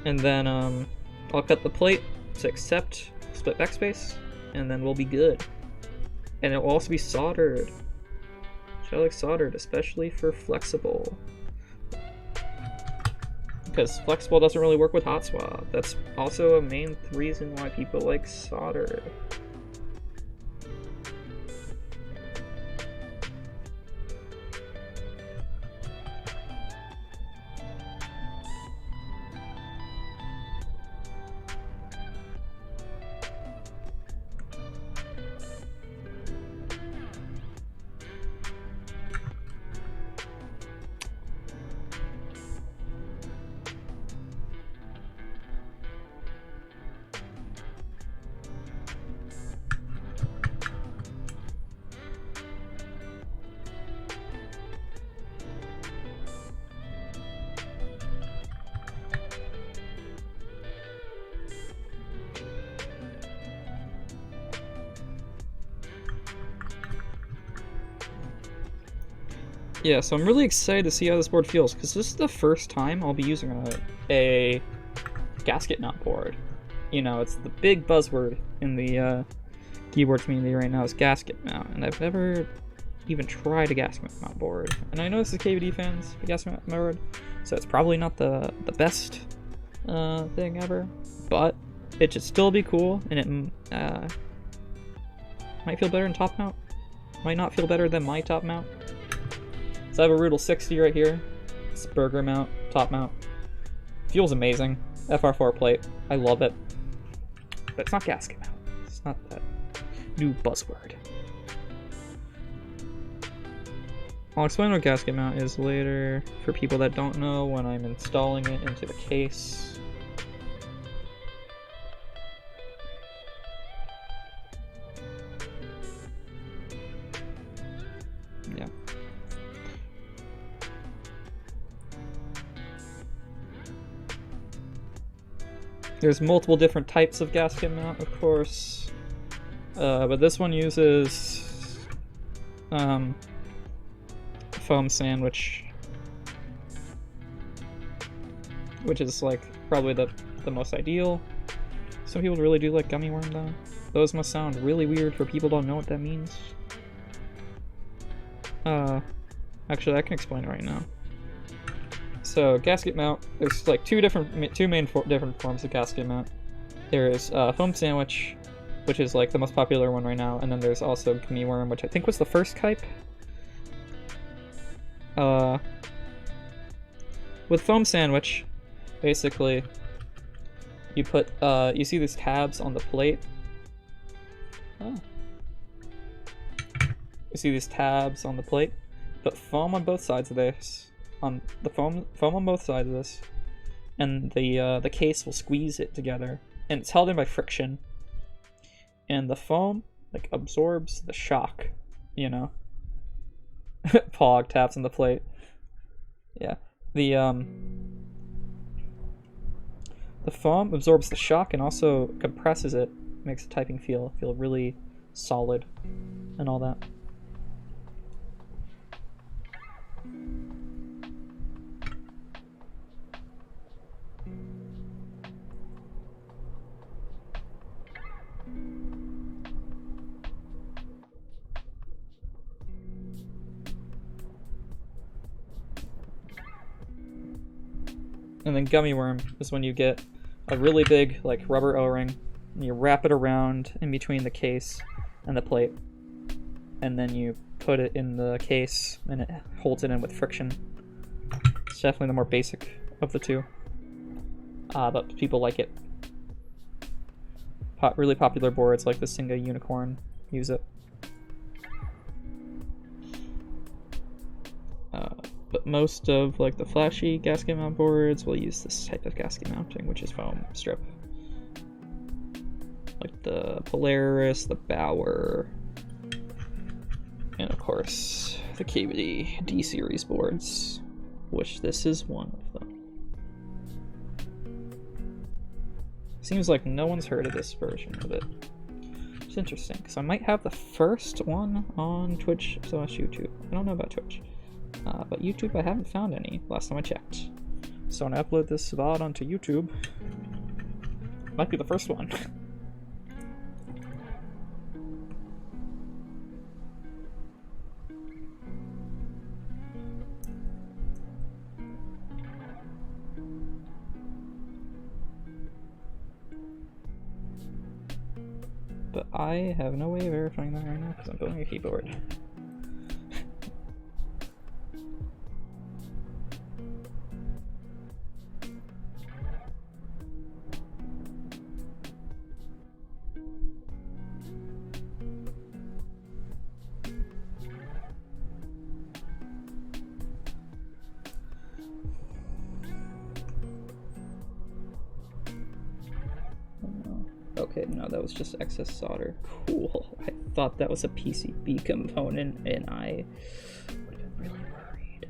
And then I'll cut the plate to accept split backspace, and then we'll be good. And it will also be soldered. Which I like soldered, especially for flexible. Because flexible doesn't really work with hot swap. That's also a main reason why people like soldered. Yeah, so I'm really excited to see how this board feels, because this is the first time I'll be using a gasket mount board. You know, it's the big buzzword in the keyboard community right now is gasket mount, and I've never even tried a gasket mount board. And I know this is KBDfans, a gasket mount board, so it's probably not the best thing ever, but it should still be cool, and it might feel better than top mount. Might not feel better than my top mount. So I have a Rudel 60 right here. It's burger mount, top mount. Feels amazing. FR4 plate. I love it. But it's not gasket mount. It's not that new buzzword. I'll explain what gasket mount is later for people that don't know when I'm installing it into the case. Yeah. There's multiple different types of gasket mount, of course, but this one uses foam sandwich, which is like probably the most ideal. Some people really do like gummy worm though. Those must sound really weird for people who don't know what that means. Actually, I can explain it right now. So gasket mount, there's like two main different forms of gasket mount. There's foam sandwich, which is like the most popular one right now, and then there's also gummy worm, which I think was the first type. With foam sandwich, basically, you put you see these tabs on the plate. Oh. You see these tabs on the plate. Put foam on both sides of this. On the foam on both sides of this, and the case will squeeze it together, and it's held in by friction. And the foam like absorbs the shock, you know. Pog taps on the plate. Yeah, the foam absorbs the shock and also compresses it, makes the typing feel really solid, and all that. And then gummy worm is when you get a really big like rubber O-ring, and you wrap it around in between the case and the plate, and then you put it in the case and it holds it in with friction. It's definitely the more basic of the two, but people like it. Really popular boards like the Singa Unicorn use it. But most of like the flashy gasket mount boards will use this type of gasket mounting, which is foam strip. Like the Polaris, the Bauer, and of course the KBD D series boards, which this is one of them. Seems like no one's heard of this version of it. It's interesting, because I might have the first one on Twitch / YouTube. I don't know about Twitch. But YouTube, I haven't found any last time I checked. So when I upload this VOD onto YouTube, might be the first one. But I have no way of verifying that right now because I'm building a keyboard. Okay, no, that was just excess solder. Cool. I thought that was a PCB component, and I would have been really worried.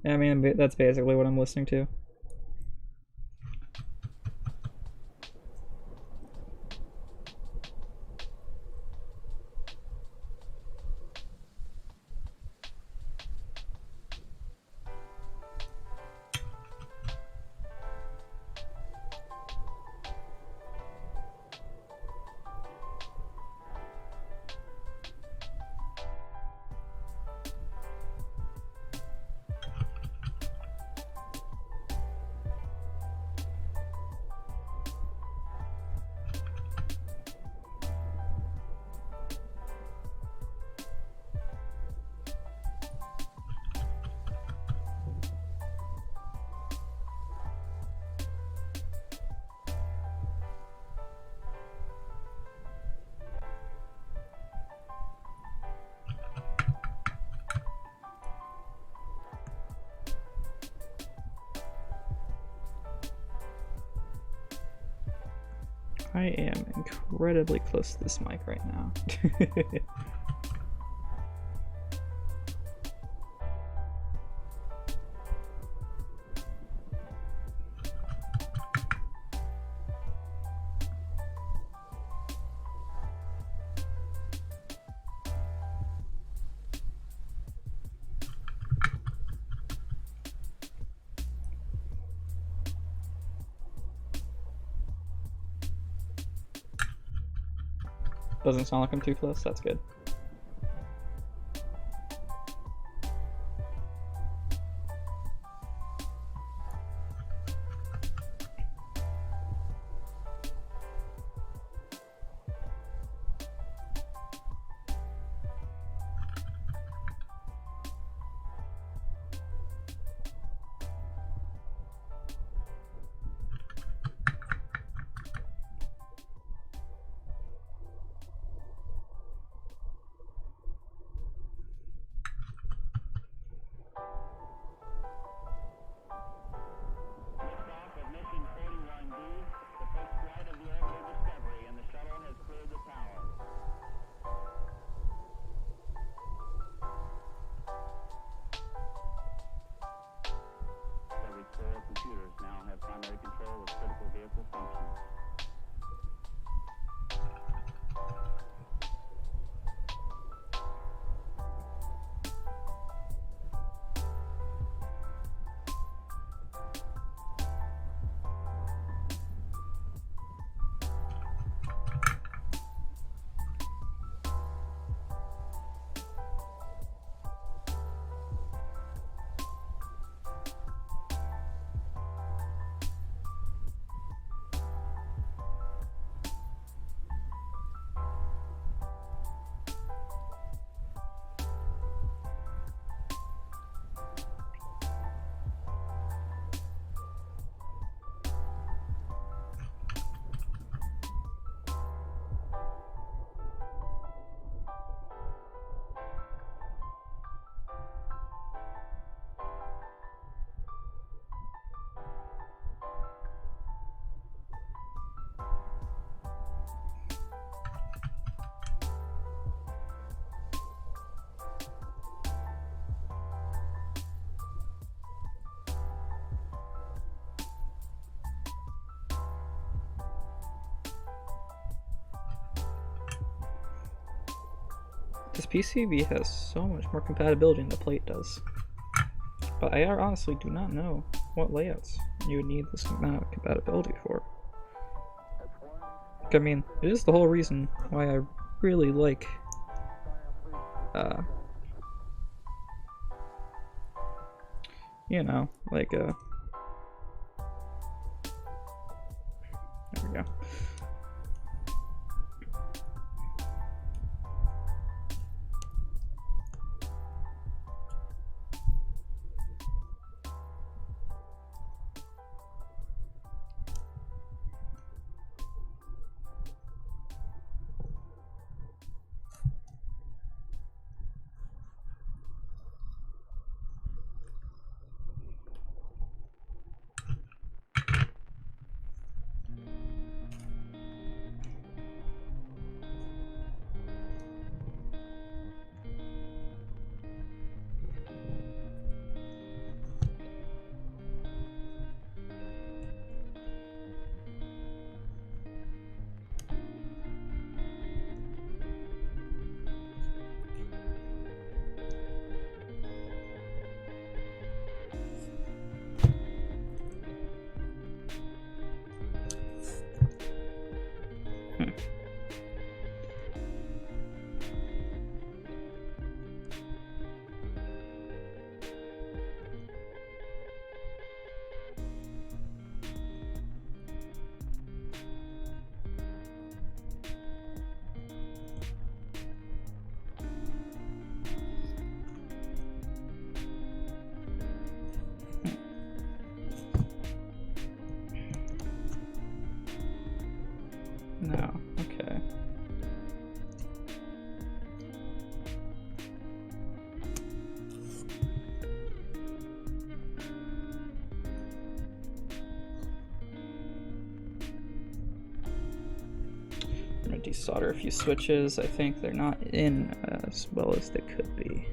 I mean, that's basically what I'm listening to. I am incredibly close to this mic right now. Doesn't sound like I'm too close, that's good. Computers now have primary control of critical vehicle functions. This PCB has so much more compatibility than the plate does. But I honestly do not know what layouts you would need this amount of compatibility for. I mean, it is the whole reason why I really like you know, like there we go. desolder a few switches. I think they're not in as well as they could be.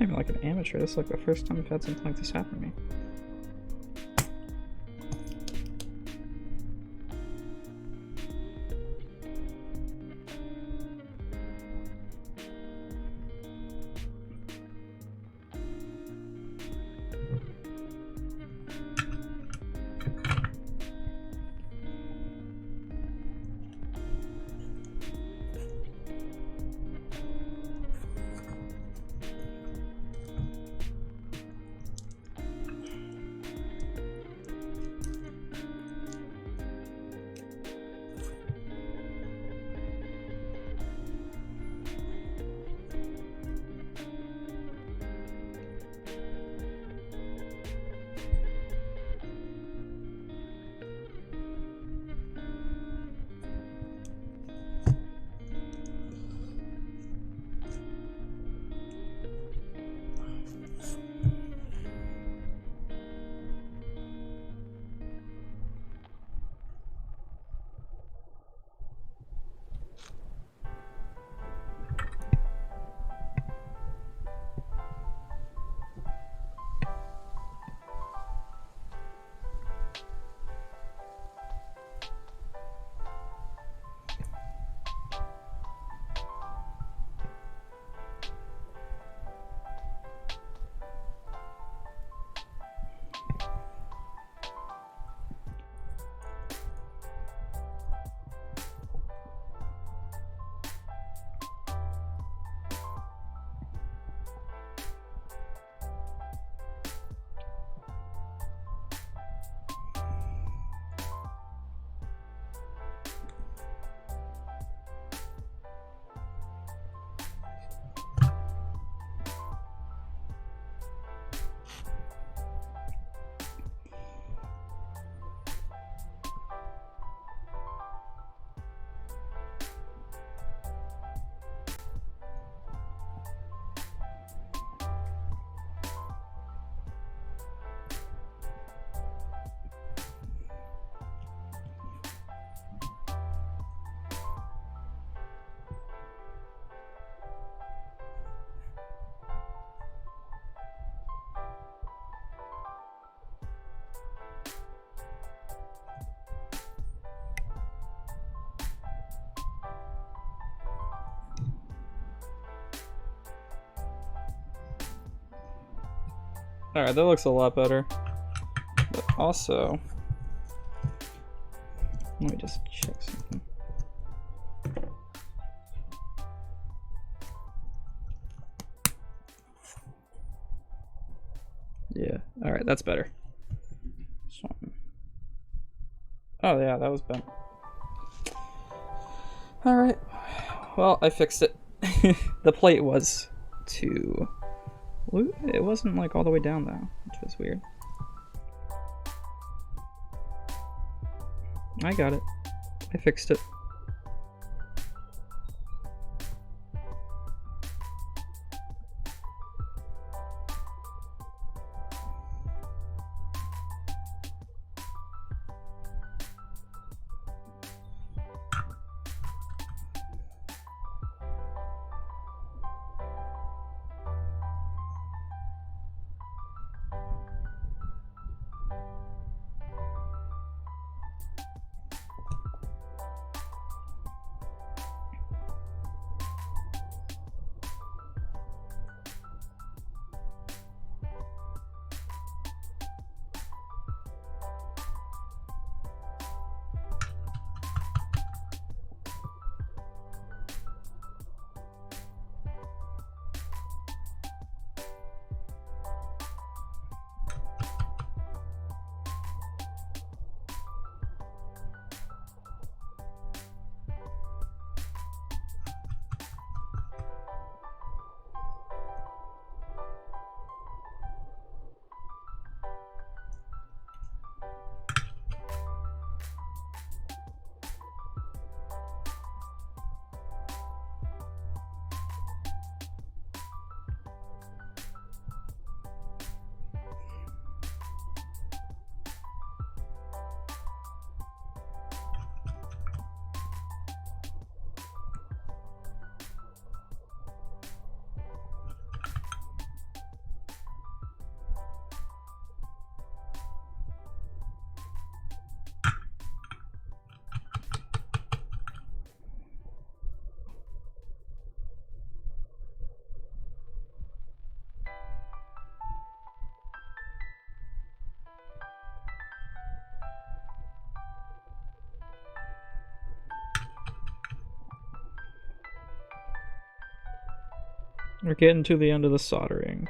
I'm like an amateur. This is like the first time I've had something like this happen to me. Alright, that looks a lot better. But also, let me just check something. Yeah, alright, that's better. Oh yeah, that was bent. Alright, well, I fixed it. The plate was too... It wasn't like all the way down though, which was weird. I got it. I fixed it. We're getting to the end of the soldering.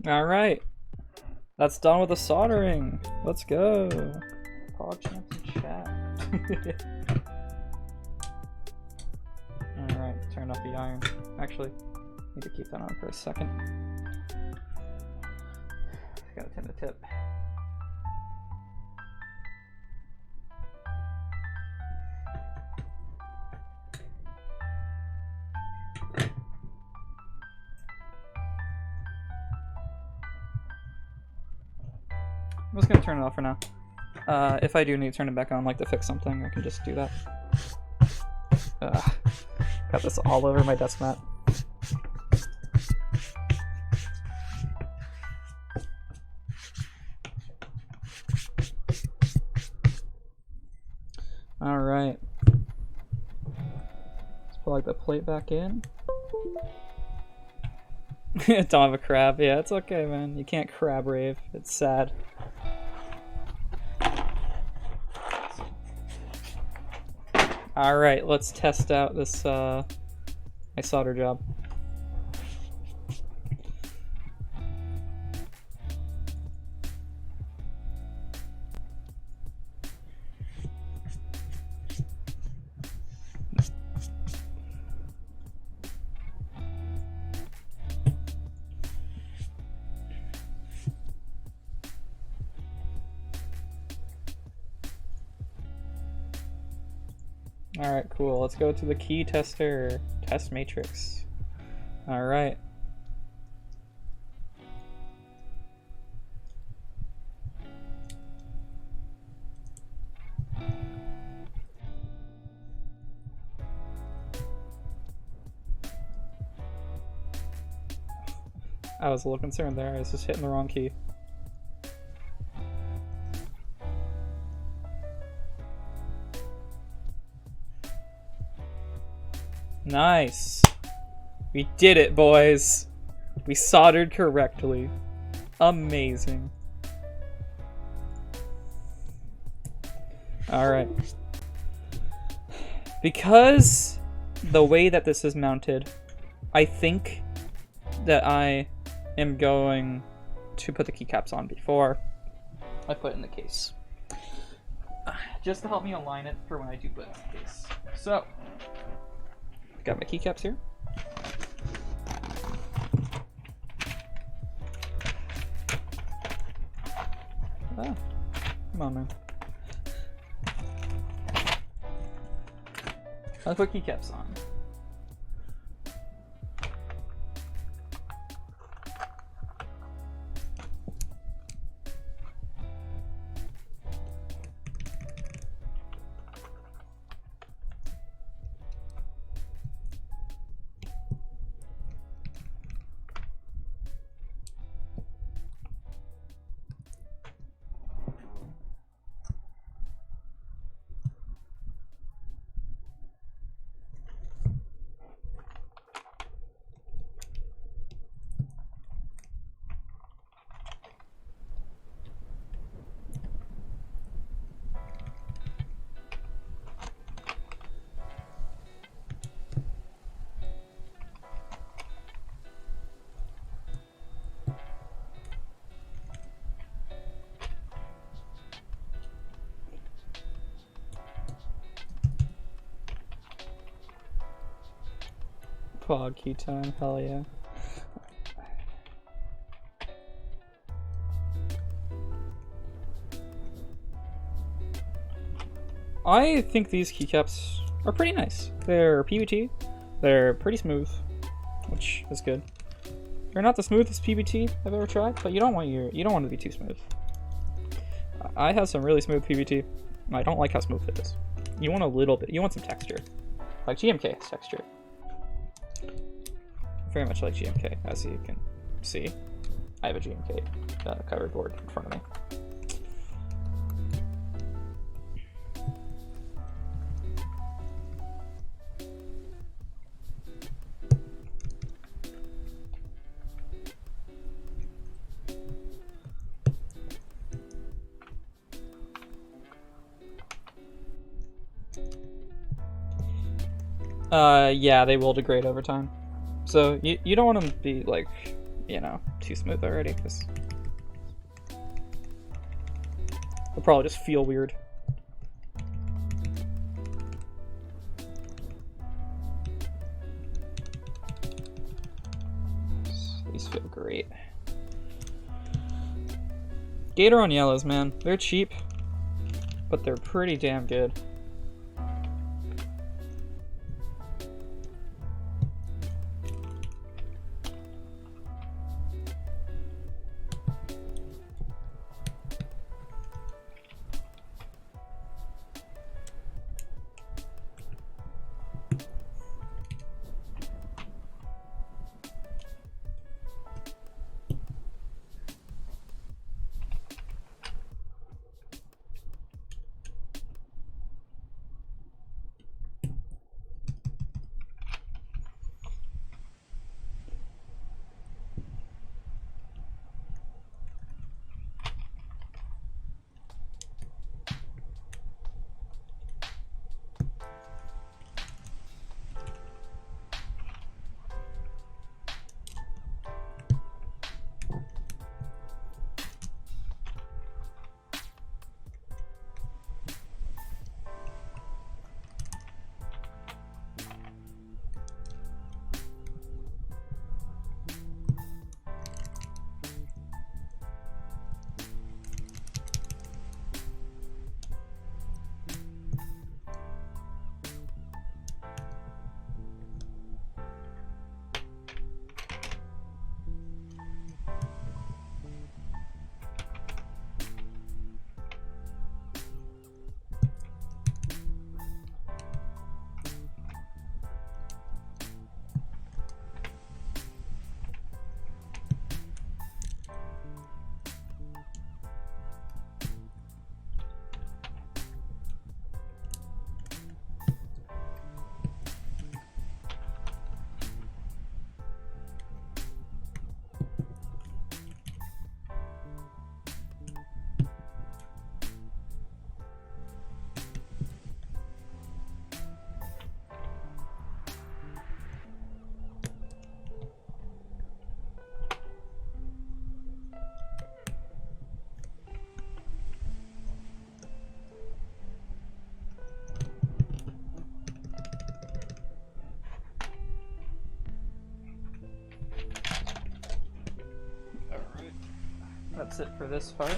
Alright. That's done with the soldering. Let's go. Pog champs in chat. Alright, turn off the iron. Actually, need to keep that on for a second. Gotta tend the tip. I'm just gonna turn it off for now. If I do need to turn it back on, like to fix something, I can just do that. Got this all over my desk mat. Alright. Let's put like the plate back in. Don't have a crab. Yeah, it's okay, man. You can't crab rave. It's sad. Alright, let's test out this my solder job. Alright, cool. Let's go to the key tester test matrix. Alright. I was a little concerned there. I was just hitting the wrong key. Nice. We did it, boys. We soldered correctly. Amazing. Alright. Because the way that this is mounted, I think that I am going to put the keycaps on before I put it in the case. just to help me align it for when I do put it in the case. So, got my keycaps here. Ah, come on, man. Let's put keycaps on. Quad key time, hell yeah. I think these keycaps are pretty nice. They're PBT, they're pretty smooth, which is good. They're not the smoothest PBT I've ever tried, but you don't want it to be too smooth. I have some really smooth PBT, and I don't like how smooth it is. You want a little bit, you want some texture, like GMK's texture. Very much like GMK, as you can see. I have a GMK covered board in front of me. Yeah, they will degrade over time. So you don't want them to be like, you know, too smooth already, because they'll probably just feel weird. These feel great. Gateron yellows, man, they're cheap, but they're pretty damn good. that's it for this part.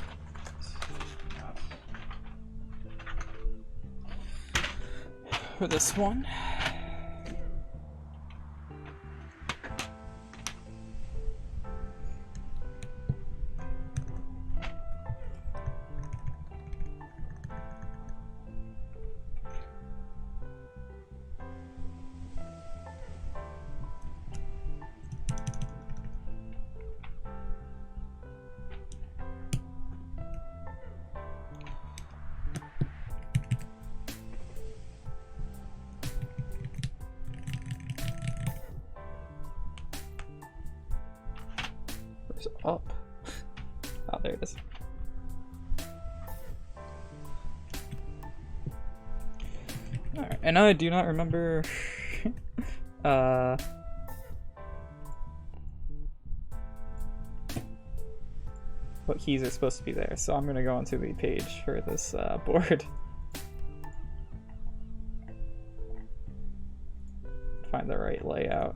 For this one. Up. Oh, there it is. Alright, and I do not remember what keys are supposed to be there, so I'm gonna go onto the page for this board. Find the right layout.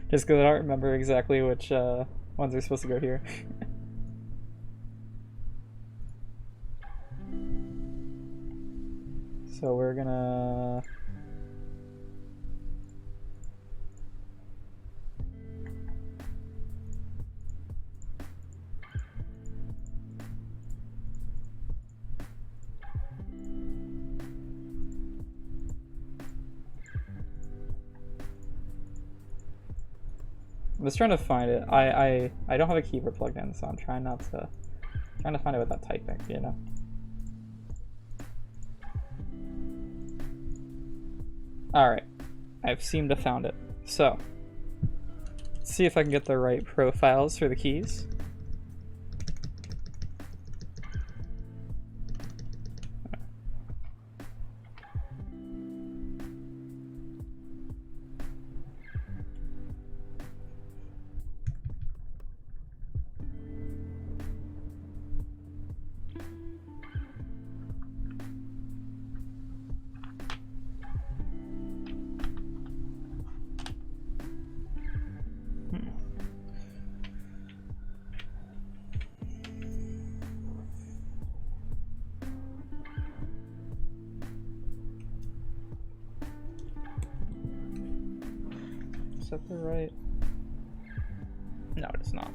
Just because I don't remember exactly which ones are supposed to go here. So we're gonna... I'm just trying to find it. I don't have a keyboard plugged in, so I'm trying to find it without typing, you know. Alright. I've seemed to found it. So let's see if I can get the right profiles for the keys. Is that the right? No, it is not.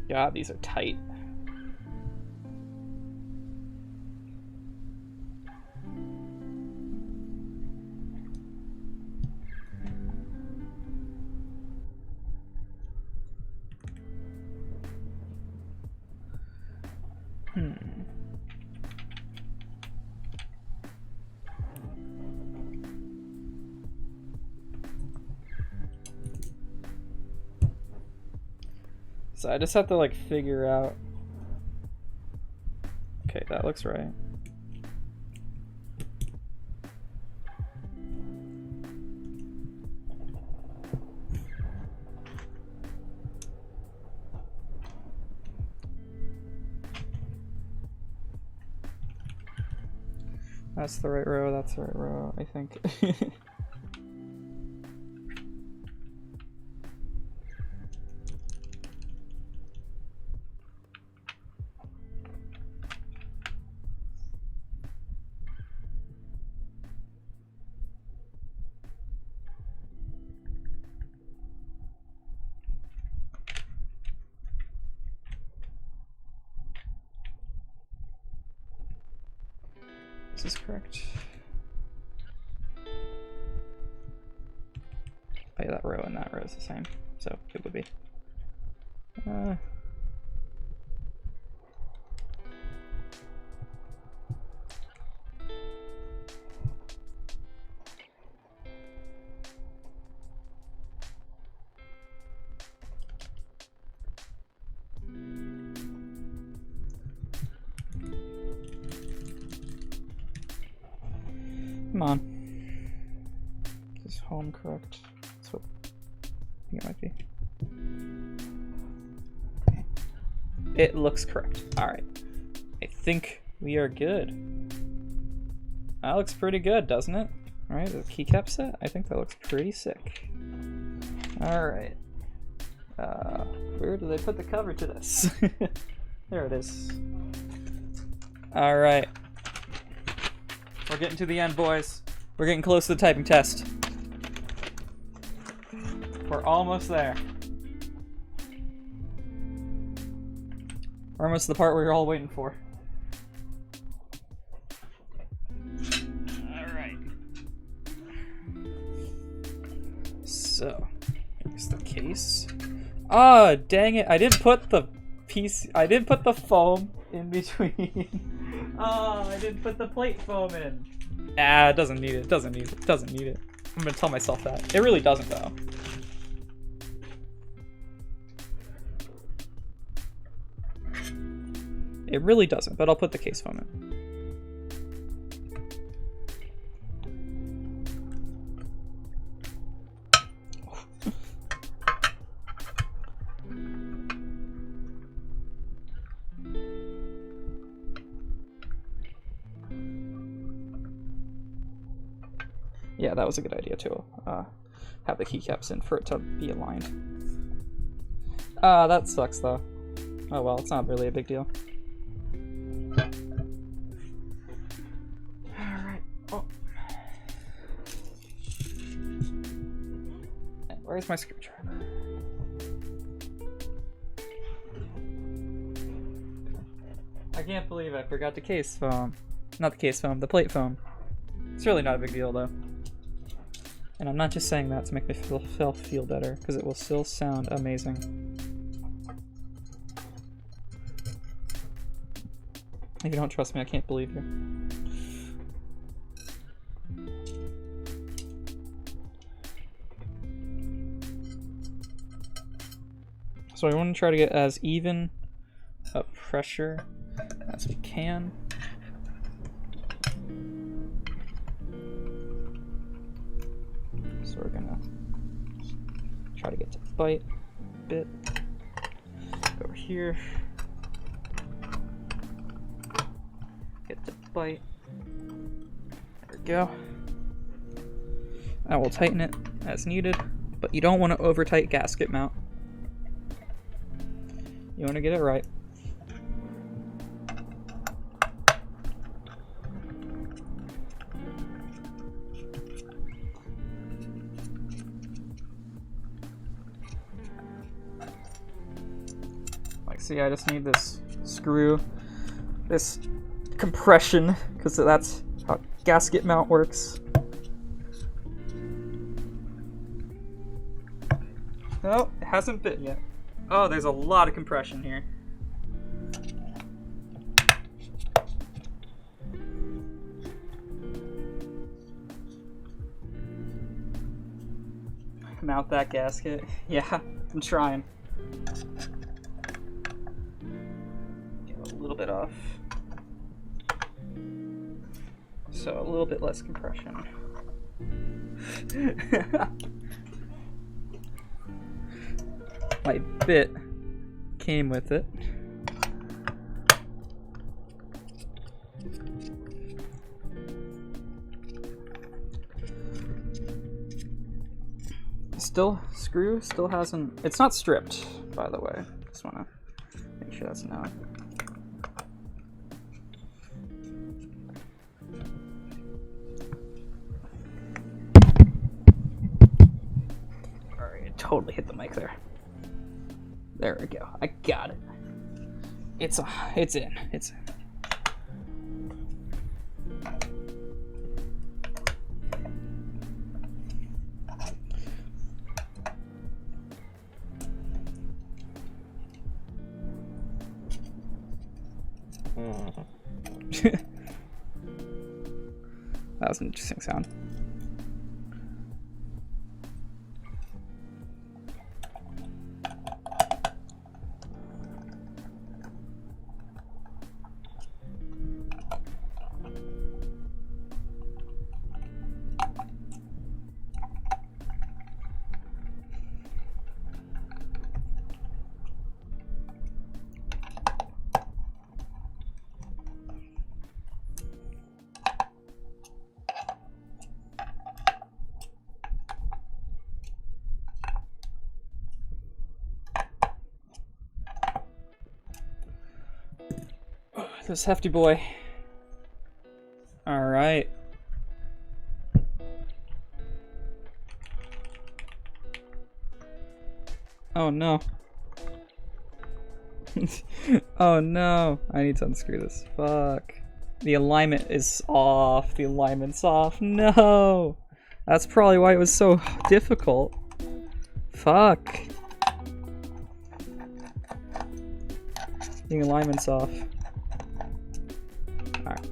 God, these are tight. So I just have to like figure out. Okay, that looks right. That's the right row, that's the right row, I think. This is correct. Oh yeah, that row and that row is the same, so it would be. Come on. Is home correct? That's what I think it might be. It looks correct. Alright. I think we are good. That looks pretty good, doesn't it? Alright, the keycap set? I think that looks pretty sick. Alright. Where do they put the cover to this? There it is. Alright. We're getting to the end, boys. We're getting close to the typing test. We're almost there. We're almost to the part where you're all waiting for. Alright. So, here's the case. Oh, dang it. I didn't put the foam in between. Oh, I didn't put the plate foam in. Ah, it doesn't need it. It doesn't need it. It doesn't need it. I'm gonna tell myself that. It really doesn't, though. It really doesn't, but I'll put the case foam in. Yeah, that was a good idea too. Have the keycaps in for it to be aligned. That sucks though. Oh well, it's not really a big deal. Alright. Oh. And where's my screwdriver? I can't believe I forgot the case foam. Not the case foam, the plate foam. It's really not a big deal though. And I'm not just saying that to make myself feel better, because it will still sound amazing. If you don't trust me, I can't believe you. So I want to try to get as even a pressure as we can. So we're gonna try to get to bite a bit. Go over here. Get to bite. There we go. I will tighten it as needed, but you don't want to over tight gasket mount. You want to get it right. See, I just need this screw, this compression, because that's how gasket mount works. Oh, it hasn't bit yet. Oh, there's a lot of compression here. Mount that gasket. Yeah, I'm trying. A little bit off, so a little bit less compression. My bit came with it. Screw still hasn't, it's not stripped, by the way. Just wanna make sure that's known. Totally hit the mic there. There we go. I got it. It's in. It's in. That was an interesting sound. This hefty boy. Alright. Oh no. Oh no. I need to unscrew this. Fuck. The alignment is off. The alignment's off. No. That's probably why it was so difficult. Fuck. The alignment's off. Alright.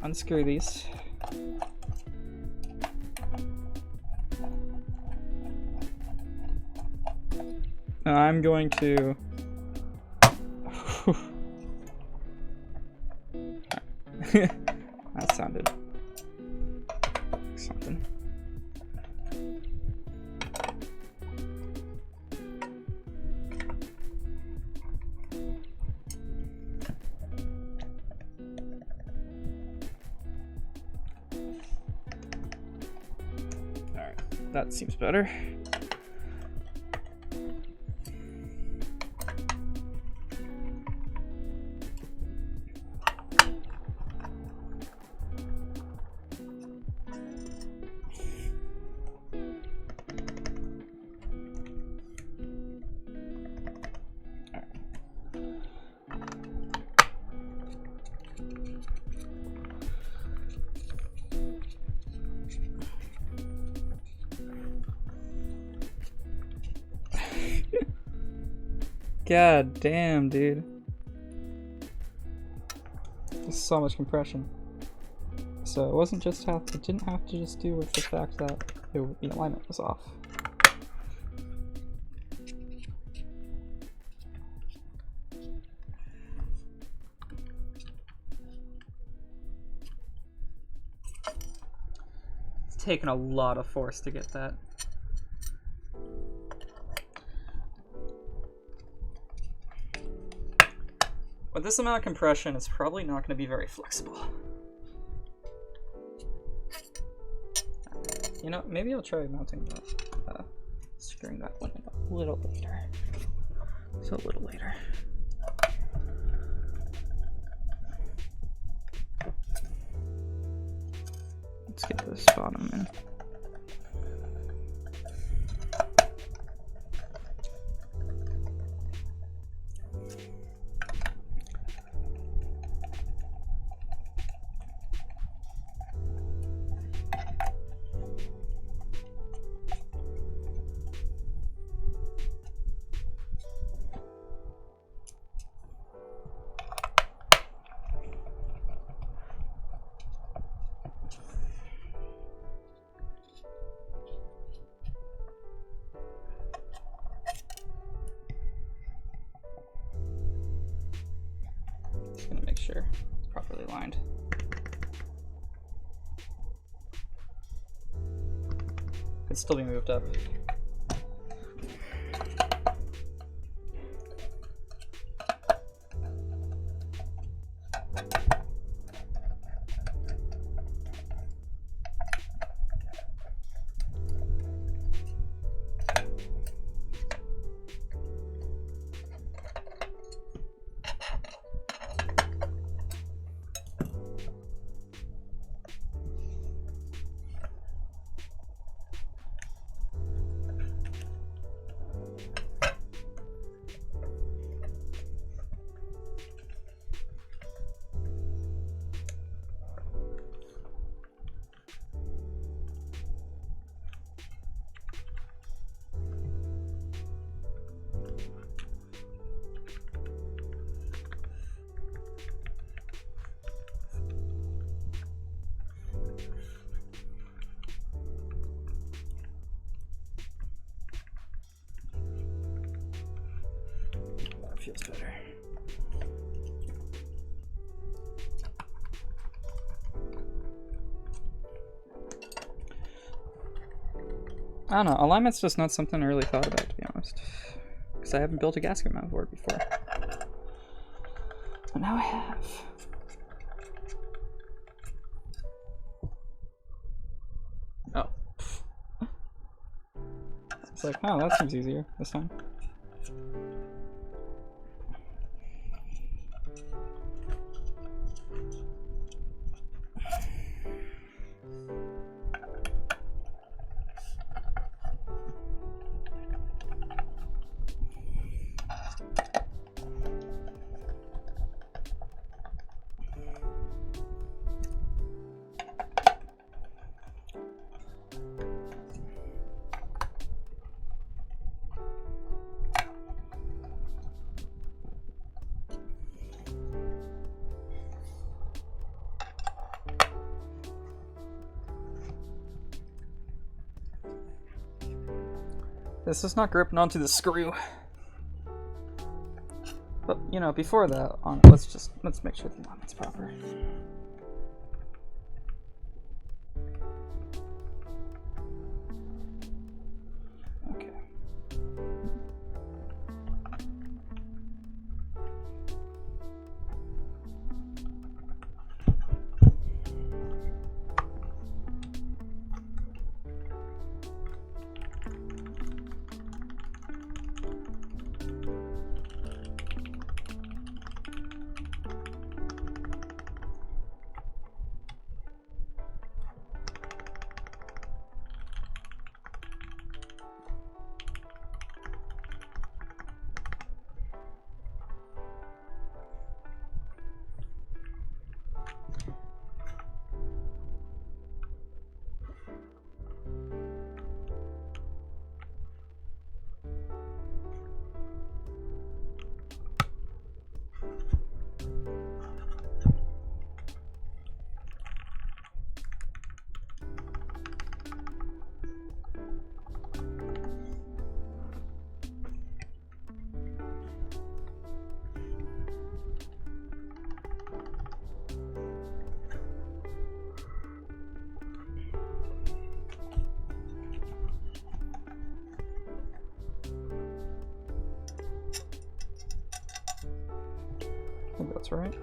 Unscrew these. I'm going to... That sounded like something. Alright, that seems better. God damn, dude. There's so much compression. So it wasn't just it didn't have to just do with the fact that the alignment was off. It's taken a lot of force to get that. With this amount of compression, it's probably not going to be very flexible. You know, maybe I'll try mounting that, screwing that one in a little later. So a little later. Let's get this bottom in. Just gonna make sure it's properly lined. Could still be moved up. Feels better. I don't know, alignment's just not something I really thought about, to be honest. Because I haven't built a gasket mount board before. But now I have. Oh. It's like, oh, that seems easier this time. This is not gripping onto the screw. But, you know, before that, let's make sure the alignment's proper. Okay. I think that's right.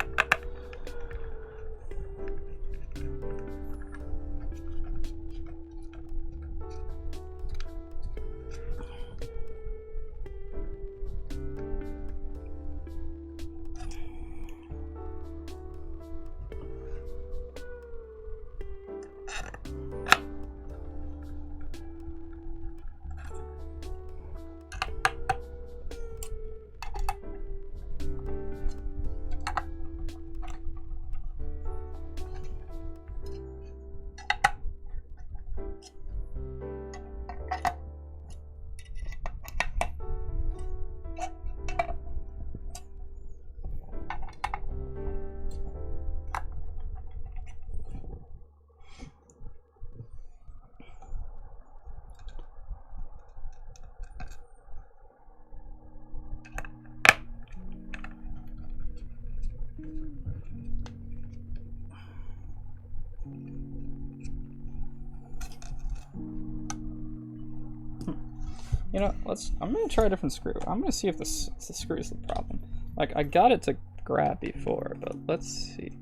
You know, I'm gonna try a different screw. I'm gonna see if the screw is the problem. Like, I got it to grab before, but let's see.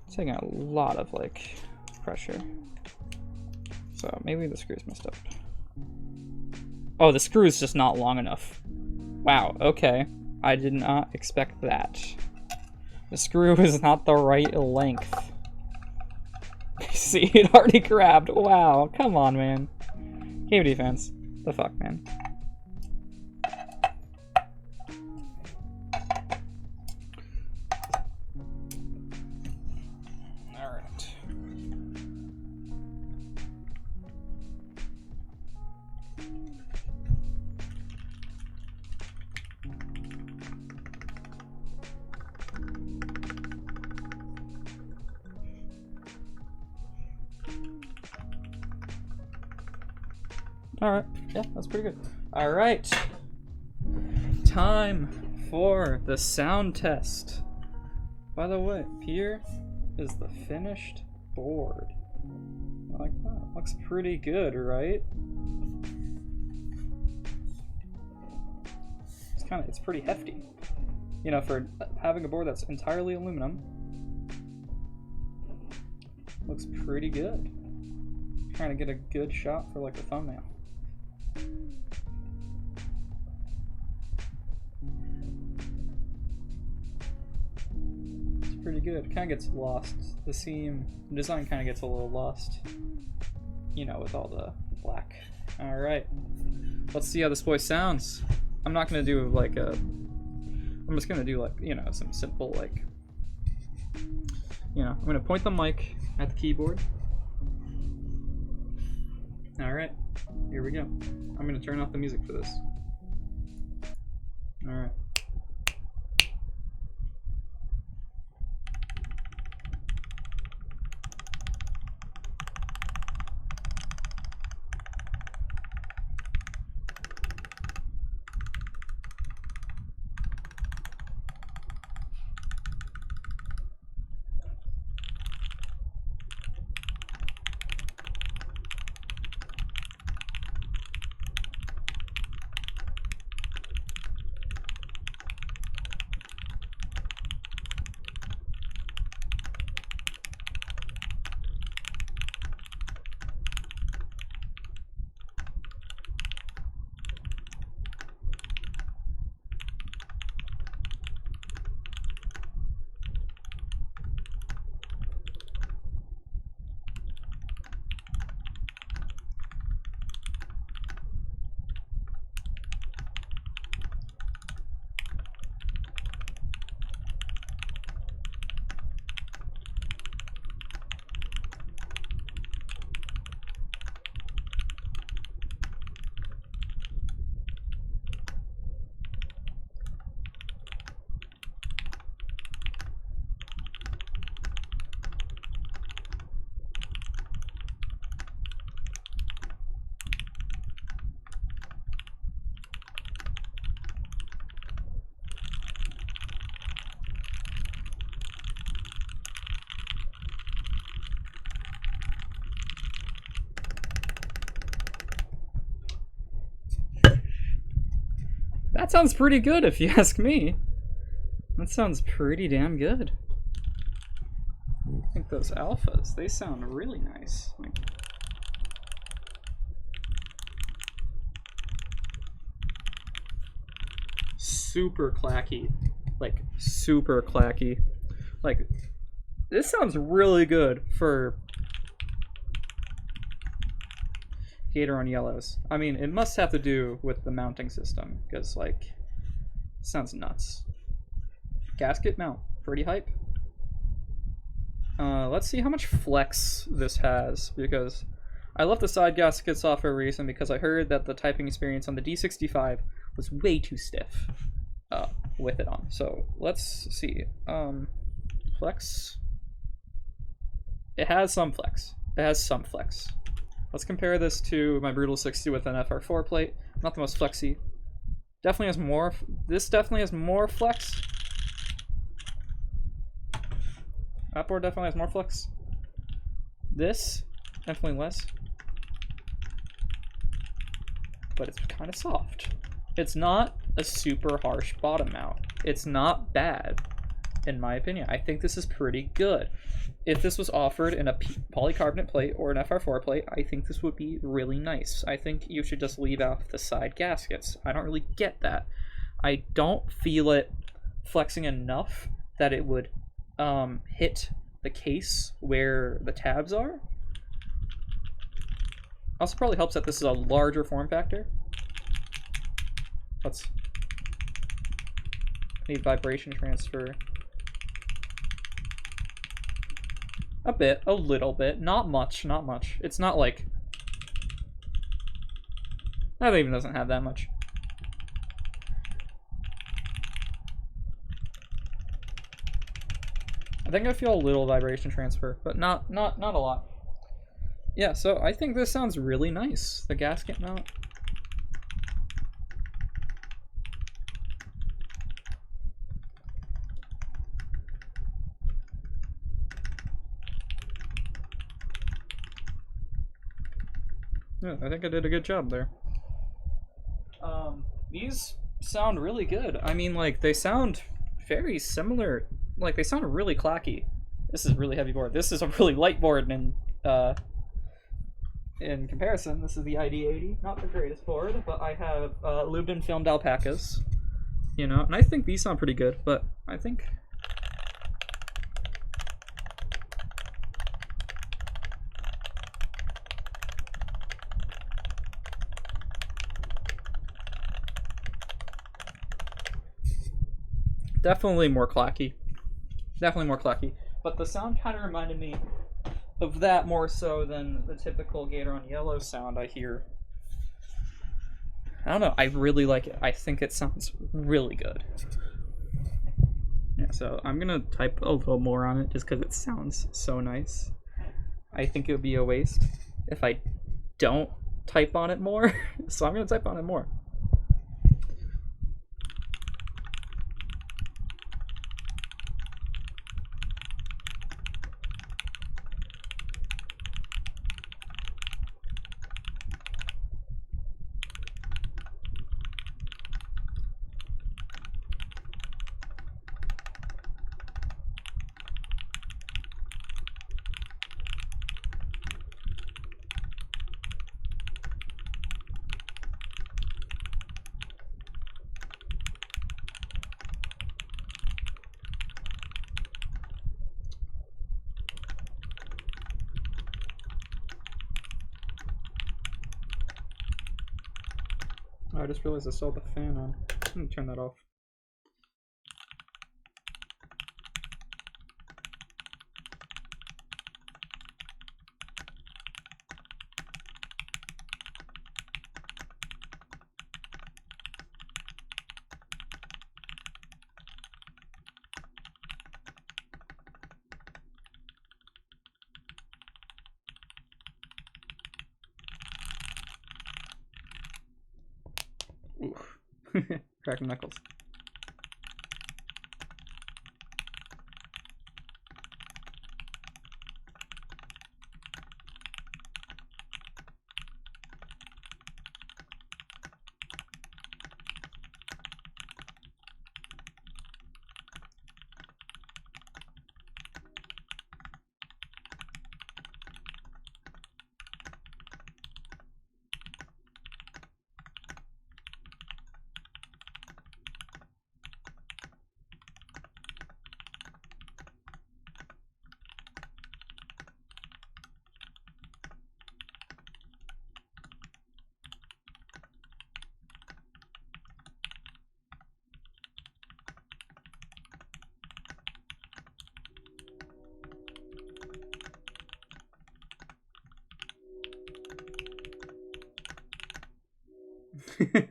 It's taking a lot of, like, pressure. So maybe the screw's messed up. Oh, the screw is just not long enough. Wow, okay. I did not expect that. The screw is not the right length. See, it already grabbed. Wow, come on, man. KBD fans. The fuck, man. Alright. Alright, yeah, that's pretty good. Alright. Time for the sound test. By the way, here is the finished board. Like that. Looks pretty good, right? It's pretty hefty. You know, for having a board that's entirely aluminum. Looks pretty good. Trying to get a good shot for like a thumbnail. It's pretty good. Kind of gets lost. The design kind of gets a little lost. You know, with all the black. Alright. Let's see how this boy sounds. I'm not gonna do like I'm just gonna do like, you know, some simple like, you know, I'm gonna point the mic at the keyboard. Alright, here we go. I'm gonna turn off the music for this. Alright. sounds pretty good if you ask me. That sounds pretty damn good. I think those alphas, they sound really nice. Like, super clacky. Like, super clacky. Like, this sounds really good for gateron yellows. I mean, it must have to do with the mounting system, because, like, it sounds nuts. Gasket mount, pretty hype. Let's see how much flex this has, because I left the side gaskets off for a reason, because I heard that the typing experience on the D65 was way too stiff with it on. So let's see. Flex. It has some flex. It has some flex. Let's compare this to my Brutal 60 with an FR4 plate. Not the most flexy. Definitely has more. This definitely has more flex. That board definitely has more flex. This, definitely less. But it's kind of soft. It's not a super harsh bottom mount. It's not bad, in my opinion. I think this is pretty good. If this was offered in a polycarbonate plate or an FR4 plate, I think this would be really nice. I think you should just leave out the side gaskets. I don't really get that. I don't feel it flexing enough that it would hit the case where the tabs are. Also probably helps that this is a larger form factor. Let's need vibration transfer. A bit, a little bit, not much, not much. It's not like, that even doesn't have that much. I think I feel a little vibration transfer, but not a lot. Yeah, so I think this sounds really nice, the gasket mount. Yeah, I think I did a good job there. These sound really good. I mean, like, they sound very similar. Like, they sound really clacky. This is a really heavy board. This is a really light board in comparison. This is the ID80. Not the greatest board, but I have lubed and filmed alpacas. You know, and I think these sound pretty good, but I think... definitely more clacky. Definitely more clacky. But the sound kind of reminded me of that more so than the typical gateron yellow sound I hear. I don't know. I really like it. I think it sounds really good. Yeah, so I'm going to type a little more on it just because it sounds so nice. I think it would be a waste if I don't type on it more. So I'm going to type on it more. I just realized I saw the fan on. I'm gonna turn that off. Oof. Cracking knuckles.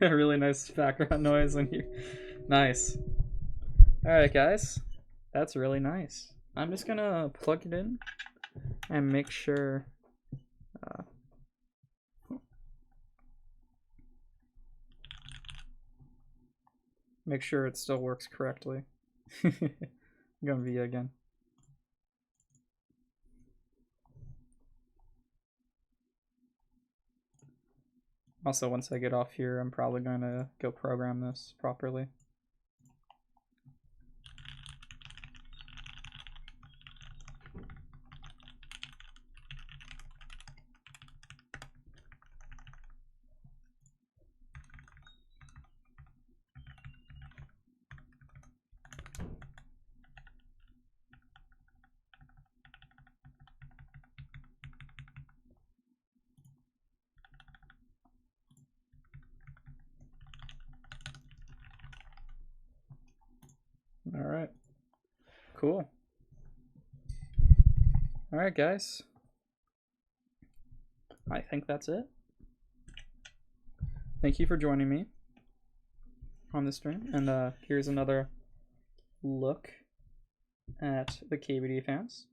A really nice background noise when you. Nice. Alright, guys. That's really nice. I'm just gonna plug it in and make sure. Make sure it still works correctly. I'm going via again. Also, once I get off here, I'm probably going to go program this properly. Alright. Cool. Alright, guys. I think that's it. Thank you for joining me on the stream. And here's another look at the KBDfans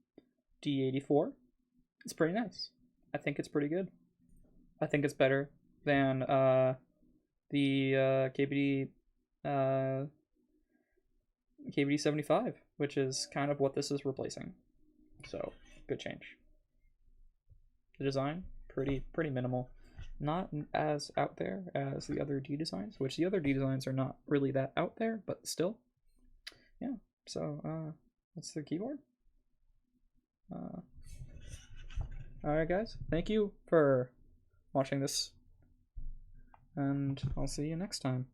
D84. It's pretty nice. I think it's pretty good. I think it's better than the KBD 75, which is kind of what this is replacing. So, good change. The design, pretty minimal. Not as out there as the other D designs, which the other D designs are not really that out there, but still. Yeah, so, that's the keyboard. Alright, guys. Thank you for watching this, and I'll see you next time.